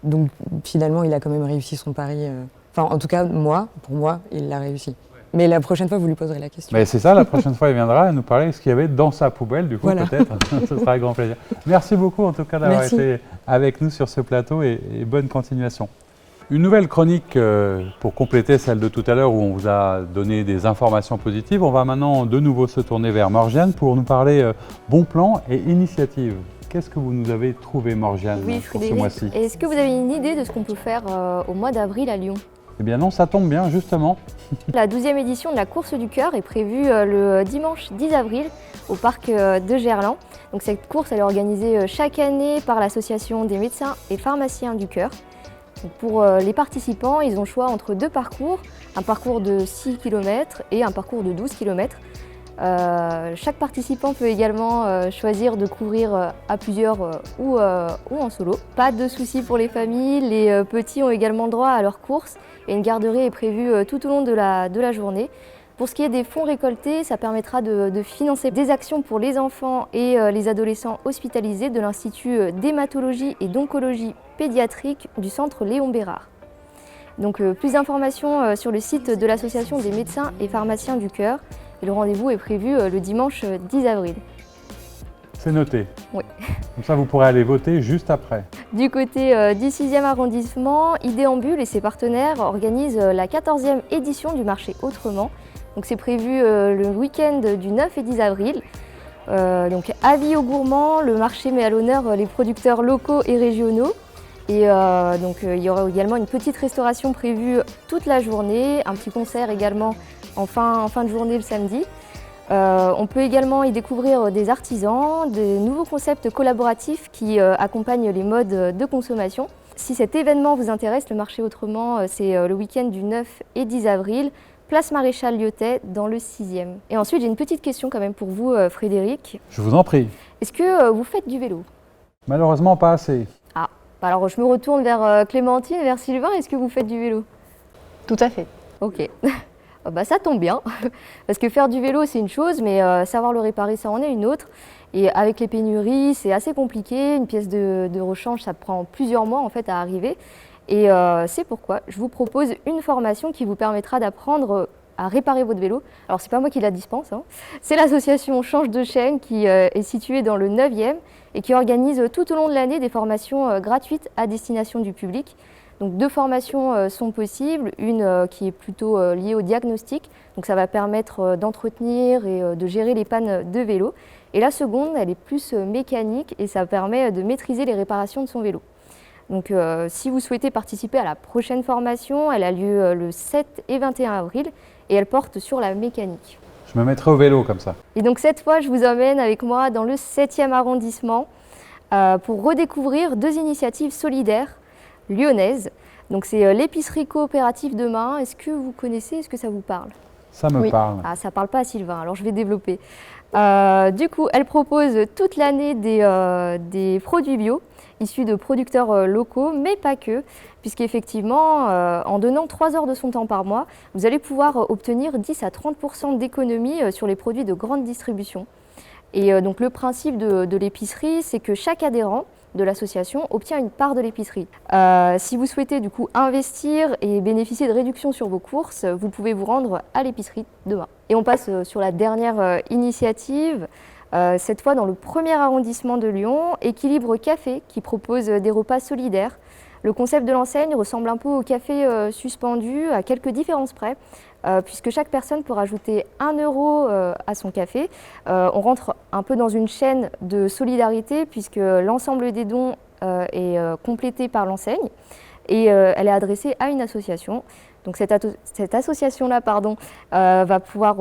Donc finalement, il a quand même réussi son pari. Enfin, en tout cas, pour moi, il l'a réussi. Ouais. Mais la prochaine fois, vous lui poserez la question. Mais c'est ça, la prochaine fois, il viendra nous parler de ce qu'il y avait dans sa poubelle, du coup, voilà. Peut-être. Ce sera avec grand plaisir. Merci beaucoup, en tout cas, d'avoir été avec nous sur ce plateau et bonne continuation. Une nouvelle chronique pour compléter celle de tout à l'heure où on vous a donné des informations positives. On va maintenant de nouveau se tourner vers Morgiane pour nous parler bons plans et initiatives. Qu'est-ce que vous nous avez trouvé, Morgiane, pour ce mois-ci? Est-ce que vous avez une idée de ce qu'on peut faire au mois d'avril à Lyon? Eh bien non, ça tombe bien, justement. La 12e édition de la Course du Cœur est prévue le dimanche 10 avril au parc de Gerland. Donc cette course elle est organisée chaque année par l'association des médecins et pharmaciens du cœur. Donc pour les participants, ils ont le choix entre 2 parcours, un parcours de 6 km et un parcours de 12 km. Chaque participant peut également choisir de courir à plusieurs ou en solo. Pas de soucis pour les familles, les petits ont également droit à leur course et une garderie est prévue tout au long de la journée. Pour ce qui est des fonds récoltés, ça permettra de financer des actions pour les enfants et les adolescents hospitalisés de l'Institut d'hématologie et d'oncologie pédiatrique du centre Léon Bérard. Donc plus d'informations sur le site de l'association des médecins et pharmaciens du cœur. Et le rendez-vous est prévu le dimanche 10 avril. C'est noté. Oui. Comme ça, vous pourrez aller voter juste après. Du côté du 6e arrondissement, Idéambule et ses partenaires organisent la 14e édition du marché Autrement. Donc c'est prévu le week-end du 9 et 10 avril. Donc avis aux gourmands, le marché met à l'honneur les producteurs locaux et régionaux. Et donc il y aura également une petite restauration prévue toute la journée, un petit concert également en fin de journée le samedi. On peut également y découvrir des artisans, des nouveaux concepts collaboratifs qui accompagnent les modes de consommation. Si cet événement vous intéresse, le marché Autrement, c'est le week-end du 9 et 10 avril, place Maréchal Lyotet dans le 6e. Et ensuite, j'ai une petite question quand même pour vous, Frédéric. Je vous en prie. Est-ce que vous faites du vélo? Malheureusement, pas assez. Ah, alors je me retourne vers Clémentine, vers Sylvain. Est-ce que vous faites du vélo? Tout à fait. Ok. Bah, ça tombe bien, parce que faire du vélo c'est une chose, mais savoir le réparer ça en est une autre. Et avec les pénuries c'est assez compliqué, une pièce de rechange ça prend plusieurs mois en fait à arriver. Et c'est pourquoi je vous propose une formation qui vous permettra d'apprendre à réparer votre vélo. Alors c'est pas moi qui la dispense, hein. C'est l'association Change de chaîne qui est située dans le 9e et qui organise tout au long de l'année des formations gratuites à destination du public. Donc 2 formations sont possibles, une qui est plutôt liée au diagnostic, donc ça va permettre d'entretenir et de gérer les pannes de vélo, Et la seconde, elle est plus mécanique et ça permet de maîtriser les réparations de son vélo. Donc si vous souhaitez participer à la prochaine formation, elle a lieu le 7 et 21 avril et elle porte sur la mécanique. Je me mettrai au vélo comme ça. Et donc cette fois, je vous emmène avec moi dans le 7e arrondissement pour redécouvrir 2 initiatives solidaires lyonnaises. Donc c'est l'épicerie coopérative Demain. Est-ce que vous connaissez, est-ce que ça vous parle? Ça me parle. Ah, ça ne parle pas à Sylvain, alors je vais développer. Du coup, elle propose toute l'année des produits bio issus de producteurs locaux, mais pas que, puisqu'effectivement, en donnant 3 heures de son temps par mois, vous allez pouvoir obtenir 10 à 30% d'économie sur les produits de grande distribution. Et donc le principe de l'épicerie, c'est que chaque adhérent de l'association obtient une part de l'épicerie. Si vous souhaitez du coup investir et bénéficier de réductions sur vos courses, vous pouvez vous rendre à l'épicerie Demain. Et on passe sur la dernière initiative, cette fois dans le 1er arrondissement de Lyon, Équilibre Café, qui propose des repas solidaires. Le concept de l'enseigne ressemble un peu au café suspendu, à quelques différences près, puisque chaque personne peut rajouter 1 euro à son café. On rentre un peu dans une chaîne de solidarité, puisque l'ensemble des dons est complété par l'enseigne, et elle est adressée à une association. Donc cette association-là va pouvoir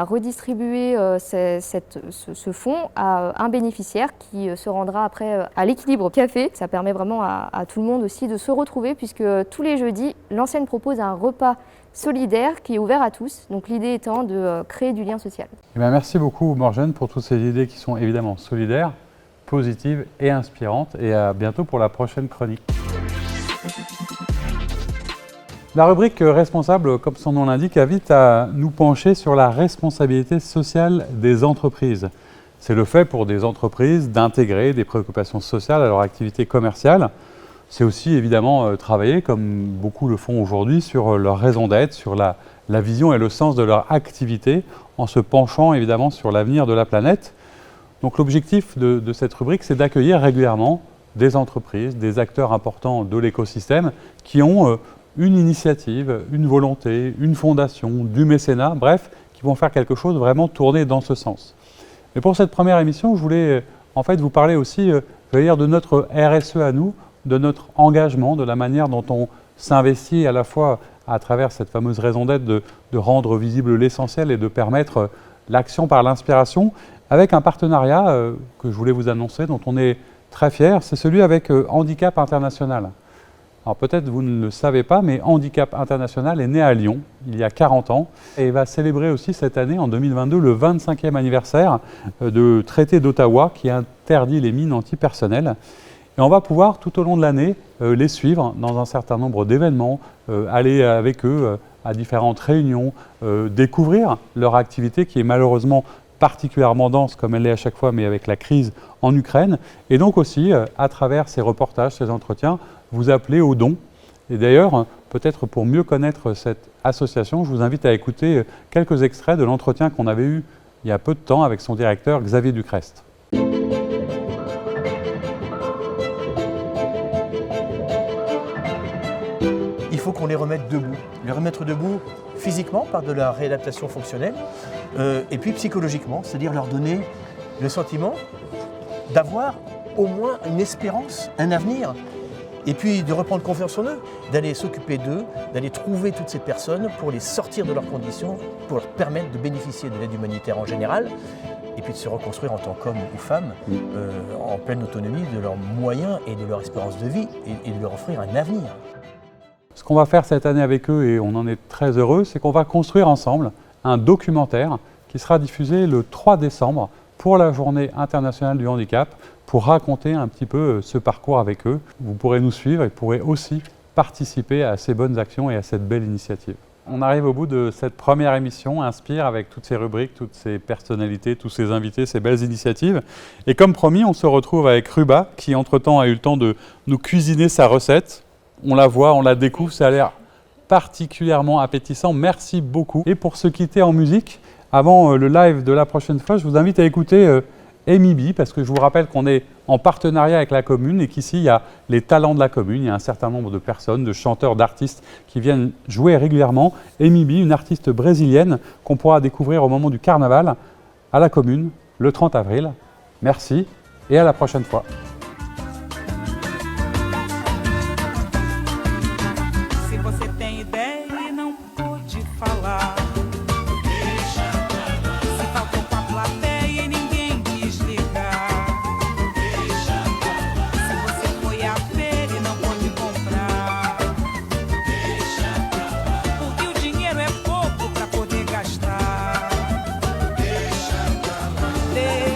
redistribuer ce fonds à un bénéficiaire qui se rendra après à l'équilibre café. Ça permet vraiment à tout le monde aussi de se retrouver puisque tous les jeudis, l'enseigne propose un repas solidaire qui est ouvert à tous. Donc l'idée étant de créer du lien social. Eh bien, merci beaucoup Morgane pour toutes ces idées qui sont évidemment solidaires, positives et inspirantes. Et à bientôt pour la prochaine chronique. La rubrique responsable, comme son nom l'indique, invite à nous pencher sur la responsabilité sociale des entreprises. C'est le fait pour des entreprises d'intégrer des préoccupations sociales à leur activité commerciale. C'est aussi évidemment travailler, comme beaucoup le font aujourd'hui, sur leur raison d'être, sur la vision et le sens de leur activité, en se penchant évidemment sur l'avenir de la planète. Donc l'objectif de cette rubrique, c'est d'accueillir régulièrement des entreprises, des acteurs importants de l'écosystème qui ont une initiative, une volonté, une fondation, du mécénat, bref, qui vont faire quelque chose vraiment tourné dans ce sens. Mais pour cette première émission, je voulais en fait vous parler aussi de notre RSE à nous, de notre engagement, de la manière dont on s'investit à la fois à travers cette fameuse raison d'être de rendre visible l'essentiel et de permettre l'action par l'inspiration, avec un partenariat que je voulais vous annoncer, dont on est très fiers, c'est celui avec Handicap International. Alors peut-être vous ne le savez pas, mais Handicap International est né à Lyon il y a 40 ans et va célébrer aussi cette année, en 2022, le 25e anniversaire du traité d'Ottawa qui interdit les mines antipersonnelles. Et on va pouvoir tout au long de l'année les suivre dans un certain nombre d'événements, aller avec eux à différentes réunions, découvrir leur activité qui est malheureusement particulièrement dense comme elle l'est à chaque fois, mais avec la crise en Ukraine. Et donc aussi, à travers ces reportages, ces entretiens, vous appeler au don. Et d'ailleurs, peut-être pour mieux connaître cette association, je vous invite à écouter quelques extraits de l'entretien qu'on avait eu il y a peu de temps avec son directeur Xavier Ducrest. Il faut qu'on les remette debout. Les remettre debout physiquement par de la réadaptation fonctionnelle et puis psychologiquement, c'est-à-dire leur donner le sentiment d'avoir au moins une espérance, un avenir. Et puis de reprendre confiance en eux, d'aller s'occuper d'eux, d'aller trouver toutes ces personnes pour les sortir de leurs conditions, pour leur permettre de bénéficier de l'aide humanitaire en général, et puis de se reconstruire en tant qu'hommes ou femmes, en pleine autonomie de leurs moyens et de leur espérance de vie, et de leur offrir un avenir. Ce qu'on va faire cette année avec eux, et on en est très heureux, c'est qu'on va construire ensemble un documentaire qui sera diffusé le 3 décembre pour la Journée internationale du handicap, pour raconter un petit peu ce parcours avec eux. Vous pourrez nous suivre et pourrez aussi participer à ces bonnes actions et à cette belle initiative. On arrive au bout de cette première émission Inspire avec toutes ces rubriques, toutes ces personnalités, tous ces invités, ces belles initiatives. Et comme promis, on se retrouve avec Ruba qui entre-temps a eu le temps de nous cuisiner sa recette. On la voit, on la découvre, ça a l'air particulièrement appétissant. Merci beaucoup. Et pour se quitter en musique, avant le live de la prochaine fois, je vous invite à écouter Amy B, parce que je vous rappelle qu'on est en partenariat avec la commune et qu'ici, il y a les talents de la commune. Il y a un certain nombre de personnes, de chanteurs, d'artistes qui viennent jouer régulièrement. Amy B, une artiste brésilienne qu'on pourra découvrir au moment du carnaval à la commune le 30 avril. Merci et à la prochaine fois. Se você tem ideia e não pôde falar, deixa pra lá. Se faltou com a plateia e ninguém quis ligar, deixa pra lá. Se você foi à feira e não pôde comprar, deixa pra lá. Porque o dinheiro é pouco pra poder gastar, deixa pra lá.